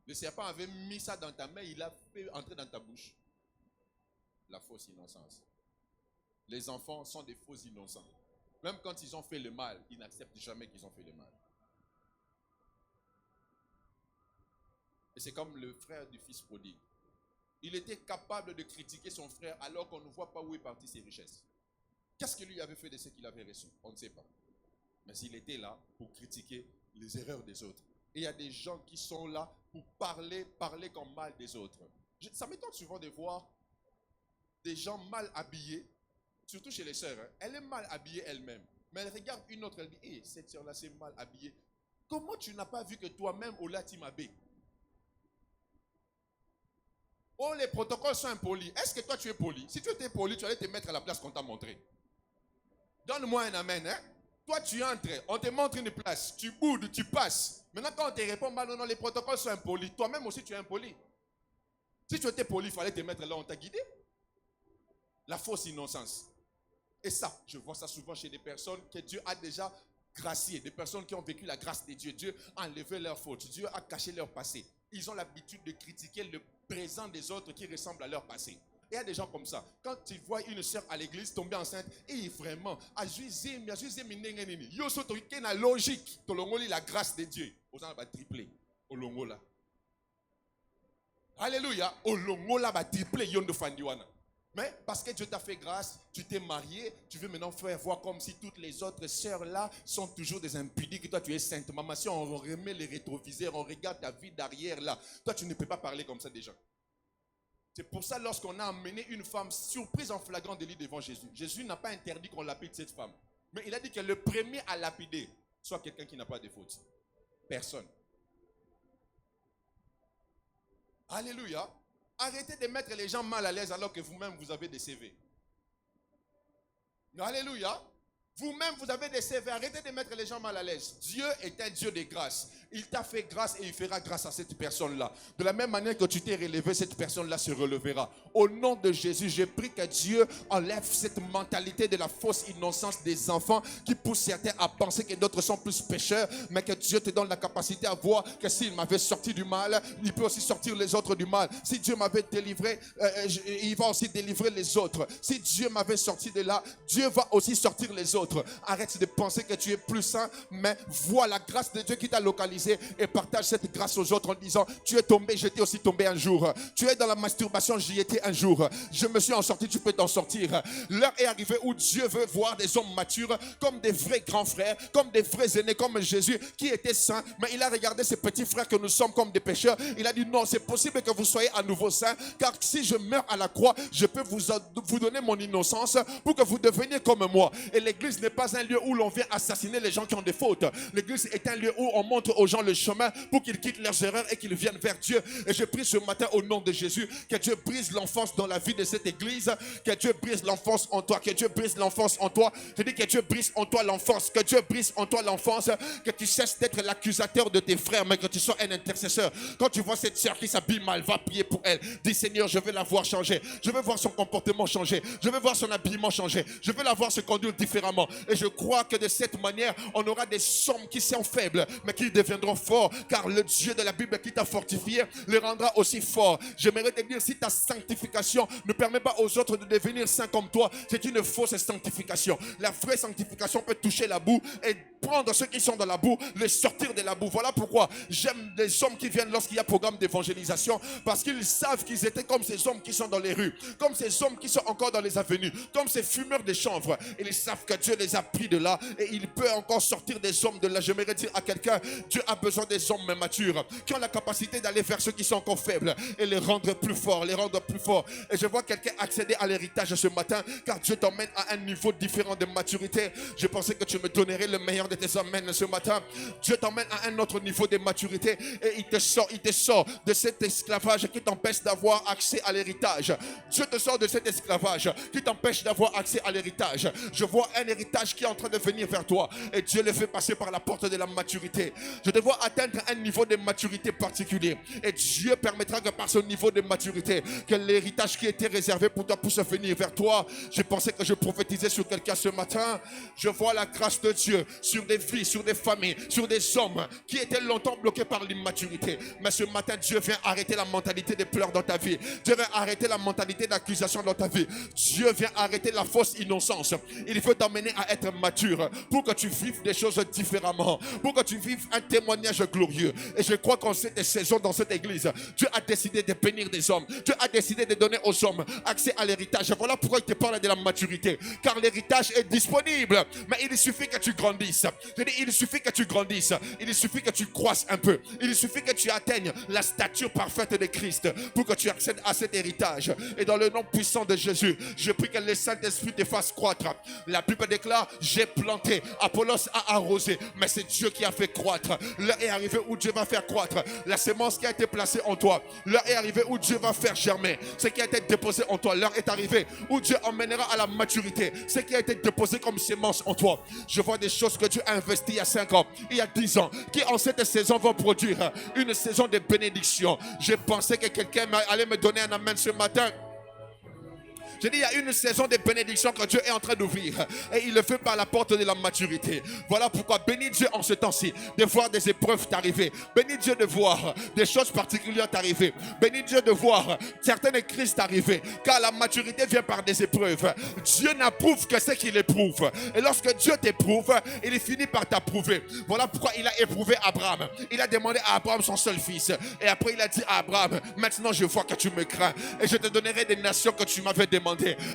Le serpent avait mis ça dans ta main, il a fait entrer dans ta bouche. La fausse innocence. Les enfants sont des faux innocents. Même quand ils ont fait le mal, ils n'acceptent jamais qu'ils ont fait le mal. Et c'est comme le frère du fils prodigue. Il était capable de critiquer son frère alors qu'on ne voit pas où est parti ses richesses. Qu'est-ce qu'il lui avait fait de ce qu'il avait reçu? On ne sait pas. Mais il était là pour critiquer les erreurs des autres. Et il y a des gens qui sont là pour parler comme mal des autres. Ça m'étonne souvent de voir des gens mal habillés, surtout chez les sœurs. Hein. Elle est mal habillée elle-même. Mais elle regarde une autre, elle dit, hey, cette sœur-là, c'est mal habillée. Comment tu n'as pas vu que toi-même, au Latimabé? Oh, les protocoles sont impolis. Est-ce que toi, tu es poli? Si tu étais poli, tu allais te mettre à la place qu'on t'a montré. Donne-moi un amen. Hein? Toi, tu entres, on te montre une place, tu boudes, tu passes. Maintenant, quand on te répond, bah, non, les protocoles sont impolis. Toi-même aussi, tu es impoli. Si tu étais poli, il fallait te mettre là, on t'a guidé. La fausse innocence. Et ça, je vois ça souvent chez des personnes que Dieu a déjà graciées, des personnes qui ont vécu la grâce de Dieu. Dieu a enlevé leurs fautes, Dieu a caché leur passé. Ils ont l'habitude de critiquer le présent des autres qui ressemble à leur passé. Et il y a des gens comme ça. Quand tu vois une sœur à l'église tomber enceinte, et vraiment, la logique, la grâce de Dieu, on va tripler. Alléluia. Va tripler yondo fandiwana. Mais parce que Dieu t'a fait grâce, tu t'es marié, tu veux maintenant faire voir comme si toutes les autres sœurs là sont toujours des impudiques et toi tu es sainte. Maman, si on remet les rétroviseurs, on regarde ta vie d'arrière là, toi tu ne peux pas parler comme ça des gens. C'est pour ça, lorsqu'on a amené une femme surprise en flagrant délit devant Jésus, Jésus n'a pas interdit qu'on lapide cette femme. Mais il a dit que le premier à lapider soit quelqu'un qui n'a pas de faute. Personne. Alléluia. Arrêtez de mettre les gens mal à l'aise alors que vous-même vous avez des CV. Alléluia. Vous-même vous avez des CV. Arrêtez de mettre les gens mal à l'aise. Dieu est un Dieu de grâce. Il t'a fait grâce et il fera grâce à cette personne-là. De la même manière que tu t'es relevé, cette personne-là se relèvera. Au nom de Jésus, je prie que Dieu enlève cette mentalité de la fausse innocence des enfants qui poussent certains à penser que d'autres sont plus pécheurs, mais que Dieu te donne la capacité à voir que s'il m'avait sorti du mal, il peut aussi sortir les autres du mal. Si Dieu m'avait délivré, il va aussi délivrer les autres. Si Dieu m'avait sorti de là, Dieu va aussi sortir les autres. Arrête de penser que tu es plus saint, mais vois la grâce de Dieu qui t'a localisé et partage cette grâce aux autres en disant: tu es tombé, j'étais aussi tombé un jour. Tu es dans la masturbation, j'y étais un jour. Je me suis en sorti, tu peux t'en sortir. L'heure est arrivée où Dieu veut voir des hommes matures comme des vrais grands frères, comme des vrais aînés, comme Jésus qui était saint, mais il a regardé ses petits frères que nous sommes comme des pécheurs. Il a dit: non, c'est possible que vous soyez à nouveau saints, car si je meurs à la croix, je peux vous donner mon innocence pour que vous deveniez comme moi. Et l'église n'est pas un lieu où l'on vient assassiner les gens qui ont des fautes. L'église est un lieu où on montre aux gens le chemin pour qu'ils quittent leurs erreurs et qu'ils viennent vers Dieu. Et je prie ce matin au nom de Jésus que Dieu brise l'enfance dans la vie de cette église, que Dieu brise l'enfance en toi, que Dieu brise l'enfance en toi. Je dis que Dieu brise en toi l'enfance, que Dieu brise en toi l'enfance, que tu cesses d'être l'accusateur de tes frères, mais que tu sois un intercesseur. Quand tu vois cette sœur qui s'habille mal, va prier pour elle. Dis: Seigneur, je veux la voir changer, je veux voir son comportement changer, je veux voir son habillement changer, je veux la voir se conduire différemment. Et je crois que de cette manière, on aura des hommes qui sont faibles, mais qui deviendront forts, car le Dieu de la Bible qui t'a fortifié les rendra aussi forts. J'aimerais te dire, si ta sanctification ne permet pas aux autres de devenir saints comme toi, c'est une fausse sanctification. La vraie sanctification peut toucher la boue et prendre ceux qui sont dans la boue, les sortir de la boue. Voilà pourquoi j'aime les hommes qui viennent lorsqu'il y a programme d'évangélisation, parce qu'ils savent qu'ils étaient comme ces hommes qui sont dans les rues, comme ces hommes qui sont encore dans les avenues, comme ces fumeurs de chanvre. Et ils savent que Dieu les a pris de là et il peut encore sortir des hommes de là. J'aimerais dire à quelqu'un: Dieu a besoin des hommes matures qui ont la capacité d'aller vers ceux qui sont encore faibles et les rendre plus forts, les rendre plus forts. Et je vois quelqu'un accéder à l'héritage ce matin, car Dieu t'emmène à un niveau différent de maturité. Je pensais que tu me donnerais le meilleur de tes amens ce matin. Dieu t'emmène à un autre niveau de maturité et il te sort de cet esclavage qui t'empêche d'avoir accès à l'héritage. Dieu te sort de cet esclavage qui t'empêche d'avoir accès à l'héritage. Je vois un héritage qui est en train de venir vers toi et Dieu le fait passer par la porte de la maturité. Je te vois atteindre un niveau de maturité particulier et Dieu permettra que par ce niveau de maturité, que l'héritage qui était réservé pour toi puisse venir vers toi. Je pensais que je prophétisais sur quelqu'un ce matin. Je vois la grâce de Dieu sur des vies, sur des familles, sur des hommes qui étaient longtemps bloqués par l'immaturité. Mais ce matin, Dieu vient arrêter la mentalité de pleurs dans ta vie. Dieu vient arrêter la mentalité d'accusation dans ta vie. Dieu vient arrêter la fausse innocence. Il veut t'emmener à être mature pour que tu vives des choses différemment, pour que tu vives un témoignage glorieux. Et je crois qu'en cette saison, dans cette église, Dieu a décidé de bénir des hommes. Dieu a décidé de donner aux hommes accès à l'héritage. Voilà pourquoi il te parle de la maturité. Car l'héritage est disponible. Mais il suffit que tu grandisses. Je dis, il suffit que tu grandisses. Il suffit que tu croisses un peu. Il suffit que tu atteignes la stature parfaite de Christ pour que tu accèdes à cet héritage. Et dans le nom puissant de Jésus, je prie que le Saint-Esprit te fasse croître. La Bible déclare: j'ai planté, Apollos a arrosé, mais c'est Dieu qui a fait croître. L'heure est arrivée où Dieu va faire croître la sémence qui a été placée en toi. L'heure est arrivée où Dieu va faire germer ce qui a été déposé en toi. L'heure est arrivée où Dieu emmènera à la maturité ce qui a été déposé comme sémence en toi. Je vois des choses que Dieu a investies il y a 5 ans, il y a 10 ans, qui en cette saison vont produire une saison de bénédiction. Je pensais que quelqu'un allait me donner un amen ce matin. Je dis, il y a une saison de bénédiction que Dieu est en train d'ouvrir. Et il le fait par la porte de la maturité. Voilà pourquoi bénis Dieu en ce temps-ci de voir des épreuves t'arriver. Bénis Dieu de voir des choses particulières t'arriver. Bénis Dieu de voir certaines crises t'arriver. Car la maturité vient par des épreuves. Dieu n'approuve que ce qu'il éprouve. Et lorsque Dieu t'éprouve, il finit par t'approuver. Voilà pourquoi il a éprouvé Abraham. Il a demandé à Abraham son seul fils. Et après il a dit à Abraham: maintenant je vois que tu me crains. Et je te donnerai des nations que tu m'avais demandé.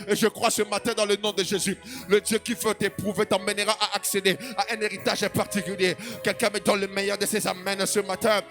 Et je crois ce matin dans le nom de Jésus, le Dieu qui veut t'éprouver t'emmènera à accéder à un héritage particulier. Quelqu'un me donne le meilleur de ses amens ce matin.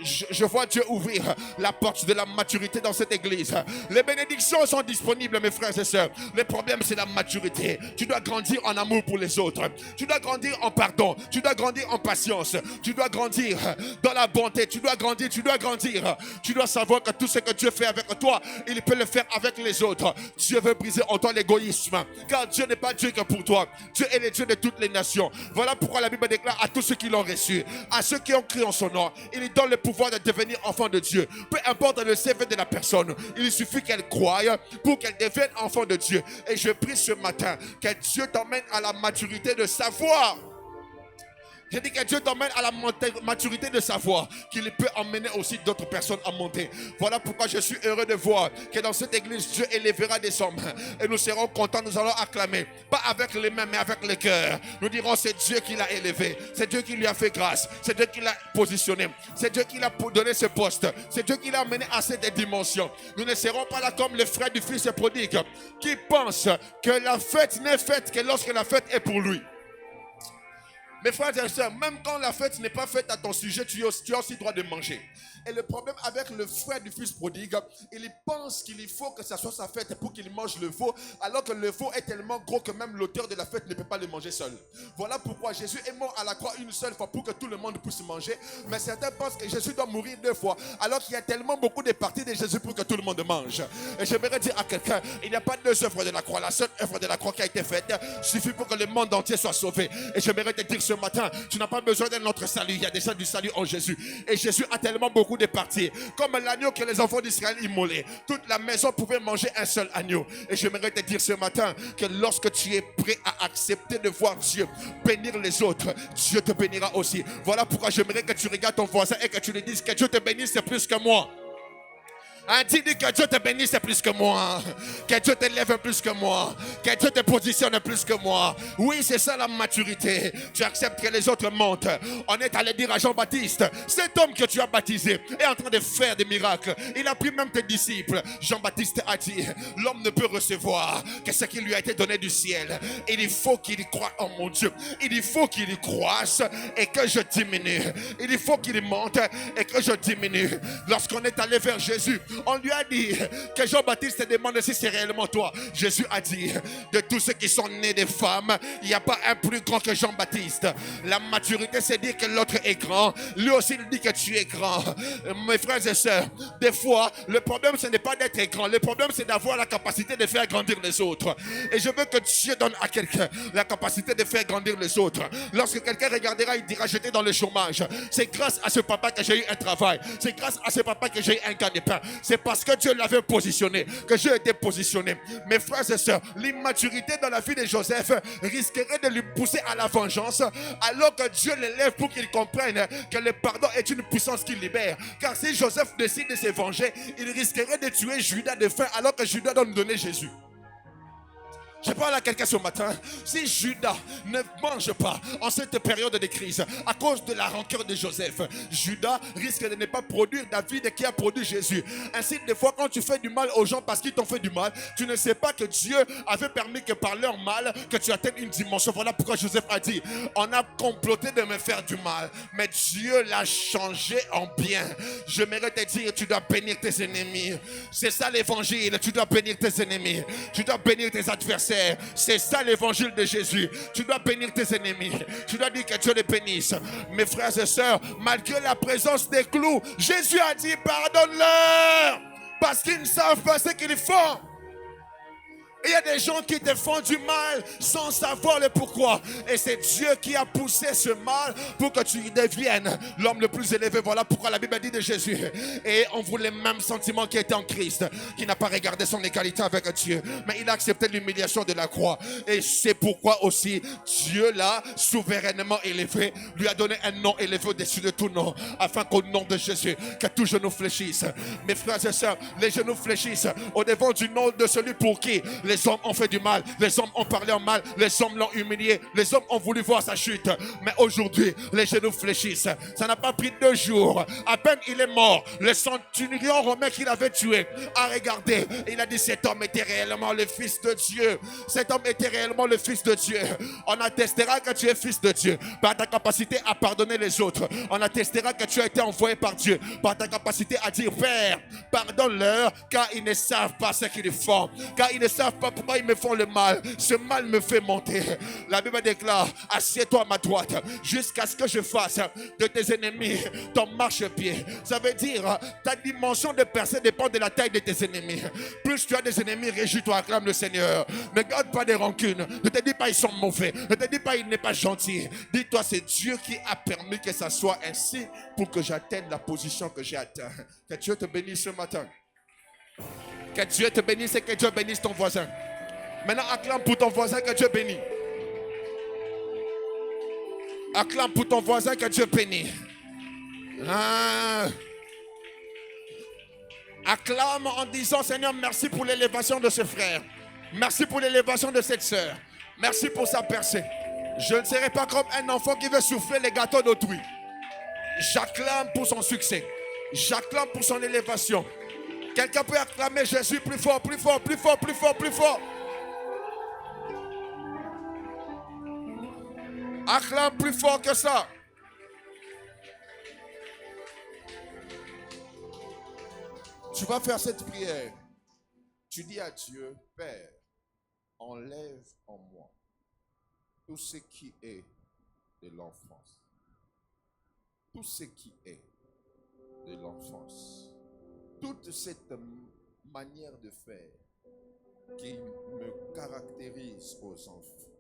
je vois Dieu ouvrir la porte de la maturité dans cette église. Les bénédictions sont disponibles, mes frères et sœurs. Le problème, c'est la maturité. Tu dois grandir en amour pour les autres. Tu dois grandir en pardon. Tu dois grandir en patience. Tu dois grandir dans la bonté. Tu dois grandir. Tu dois savoir que tout ce que Dieu fait avec toi, il peut le faire avec les autres. Dieu veut briser en toi l'égoïsme. Car Dieu n'est pas Dieu que pour toi. Dieu est le Dieu de toutes les nations. Voilà pourquoi la Bible déclare à tous ceux qui l'ont reçu, à ceux qui ont cru en son nom, il lui donne le pouvoir de devenir enfant de Dieu. Peu importe le CV de la personne, il suffit qu'elle croie pour qu'elle devienne enfant de Dieu. Et je prie ce matin que Dieu t'emmène à la maturité de savoir. Je dis que Dieu t'emmène à la maturité de savoir qu'il peut emmener aussi d'autres personnes à monter. Voilà pourquoi je suis heureux de voir que dans cette église, Dieu élèvera des hommes. Et nous serons contents, nous allons acclamer. Pas avec les mains, mais avec le cœur. Nous dirons c'est Dieu qui l'a élevé. C'est Dieu qui lui a fait grâce. C'est Dieu qui l'a positionné. C'est Dieu qui l'a donné ce poste. C'est Dieu qui l'a amené à cette dimension. Nous ne serons pas là comme le frère du fils prodigue qui pense que la fête n'est faite que lorsque la fête est pour lui. Mes frères et sœurs, même quand la fête n'est pas faite à ton sujet, tu as aussi droit de manger. Et le problème avec le frère du fils prodigue, il pense qu'il faut que ça soit sa fête pour qu'il mange le veau, alors que le veau est tellement gros que même l'auteur de la fête ne peut pas le manger seul. Voilà pourquoi Jésus est mort à la croix une seule fois pour que tout le monde puisse manger. Mais certains pensent que Jésus doit mourir 2 fois, alors qu'il y a tellement beaucoup de parties de Jésus pour que tout le monde mange. Et j'aimerais dire à quelqu'un, il n'y a pas 2 œuvres de la croix. La seule œuvre de la croix qui a été faite suffit pour que le monde entier soit sauvé. Et j'aimerais te dire ce matin, tu n'as pas besoin d'un autre salut. Il y a déjà du salut en Jésus. Et Jésus a tellement beaucoup de parties. Comme l'agneau que les enfants d'Israël immolaient. Toute la maison pouvait manger un seul agneau. Et j'aimerais te dire ce matin que lorsque tu es prêt à accepter de voir Dieu bénir les autres, Dieu te bénira aussi. Voilà pourquoi j'aimerais que tu regardes ton voisin et que tu lui dises que Dieu te bénisse, c'est plus que moi. Dis que Dieu te bénisse plus que moi. Que Dieu t'élève plus que moi. Que Dieu te positionne plus que moi. Oui, c'est ça la maturité. Tu acceptes que les autres montent. On est allé dire à Jean-Baptiste, cet homme que tu as baptisé est en train de faire des miracles. Il a pris même tes disciples. Jean-Baptiste a dit, l'homme ne peut recevoir que ce qui lui a été donné du ciel. Il faut qu'il croie en mon Dieu. Il faut qu'il croisse et que je diminue. Il faut qu'il monte et que je diminue. Lorsqu'on est allé vers Jésus, on lui a dit que Jean-Baptiste te demande si c'est réellement toi. Jésus a dit, de tous ceux qui sont nés des femmes, il n'y a pas un plus grand que Jean-Baptiste. La maturité, c'est dire que l'autre est grand. Lui aussi, il dit que tu es grand. Mes frères et sœurs, des fois, le problème, ce n'est pas d'être grand. Le problème, c'est d'avoir la capacité de faire grandir les autres. Et je veux que Dieu donne à quelqu'un la capacité de faire grandir les autres. Lorsque quelqu'un regardera, il dira, j'étais dans le chômage. C'est grâce à ce papa que j'ai eu un travail. C'est grâce à ce papa que j'ai eu un gagne-pain. C'est parce que Dieu l'avait positionné que j'ai été positionné. Mes frères et sœurs, l'immaturité dans la vie de Joseph risquerait de lui pousser à la vengeance, alors que Dieu l'élève pour qu'il comprenne que le pardon est une puissance qui libère. Car si Joseph décide de se venger, il risquerait de tuer Judas de faim, alors que Judas doit nous donner Jésus. Je parle à quelqu'un ce matin. Si Judas ne mange pas en cette période de crise à cause de la rancœur de Joseph, Judas risque de ne pas produire David qui a produit Jésus. Ainsi, des fois, quand tu fais du mal aux gens parce qu'ils t'ont fait du mal, tu ne sais pas que Dieu avait permis que par leur mal, que tu atteignes une dimension. Voilà pourquoi Joseph a dit, on a comploté de me faire du mal, mais Dieu l'a changé en bien. J'aimerais te dire, tu dois bénir tes ennemis. C'est ça l'évangile, tu dois bénir tes ennemis. Tu dois bénir tes adversaires. C'est ça l'évangile de Jésus. Tu dois bénir tes ennemis. Tu dois dire que Dieu les bénisse. Mes frères et sœurs, malgré la présence des clous, Jésus a dit pardonne-leur parce qu'ils ne savent pas ce qu'ils font. Il y a des gens qui te font du mal sans savoir le pourquoi. Et c'est Dieu qui a poussé ce mal pour que tu deviennes l'homme le plus élevé. Voilà pourquoi la Bible dit de Jésus. Et on voulait le même sentiment qui était en Christ, qui n'a pas regardé son égalité avec Dieu, mais il a accepté l'humiliation de la croix. Et c'est pourquoi aussi Dieu l'a souverainement élevé, lui a donné un nom élevé au-dessus de tout nom, afin qu'au nom de Jésus, que tous genoux fléchissent. Mes frères et sœurs, les genoux fléchissent au devant du nom de celui pour qui les Les hommes ont fait du mal. Les hommes ont parlé en mal. Les hommes l'ont humilié. Les hommes ont voulu voir sa chute. Mais aujourd'hui, les genoux fléchissent. Ça n'a pas pris 2 jours. À peine il est mort. Le centurion romain qu'il avait tué a regardé. Il a dit, cet homme était réellement le Fils de Dieu. Cet homme était réellement le Fils de Dieu. On attestera que tu es Fils de Dieu par ta capacité à pardonner les autres. On attestera que tu as été envoyé par Dieu par ta capacité à dire, Père, pardonne-leur car ils ne savent pas ce qu'ils font. Car ils ne savent pas pourquoi ils me font le mal. Ce mal me fait monter. La Bible déclare, assieds-toi à ma droite jusqu'à ce que je fasse de tes ennemis ton marchepied. Ça veut dire, ta dimension de percée dépend de la taille de tes ennemis. Plus tu as des ennemis, réjouis-toi, acclame le Seigneur. Ne garde pas des rancunes. Ne te dis pas ils sont mauvais. Ne te dis pas il n'est pas gentil. Dis-toi, c'est Dieu qui a permis que ça soit ainsi pour que j'atteigne la position que j'ai atteinte. Que Dieu te bénisse ce matin. Que Dieu te bénisse et que Dieu bénisse ton voisin. Maintenant, acclame pour ton voisin que Dieu bénit. Acclame pour ton voisin que Dieu bénit. Acclame en disant, Seigneur, merci pour l'élévation de ce frère. Merci pour l'élévation de cette sœur. Merci pour sa percée. Je ne serai pas comme un enfant qui veut souffler les gâteaux d'autrui. J'acclame pour son succès. J'acclame pour son élévation. Quelqu'un peut acclamer Jésus plus fort, plus fort, plus fort, plus fort, plus fort. Acclame plus fort que ça. Tu vas faire cette prière. Tu dis à Dieu, Père, enlève en moi tout ce qui est de l'enfance. Tout ce qui est de l'enfance. Toute cette manière de faire qui me caractérise aux enfants.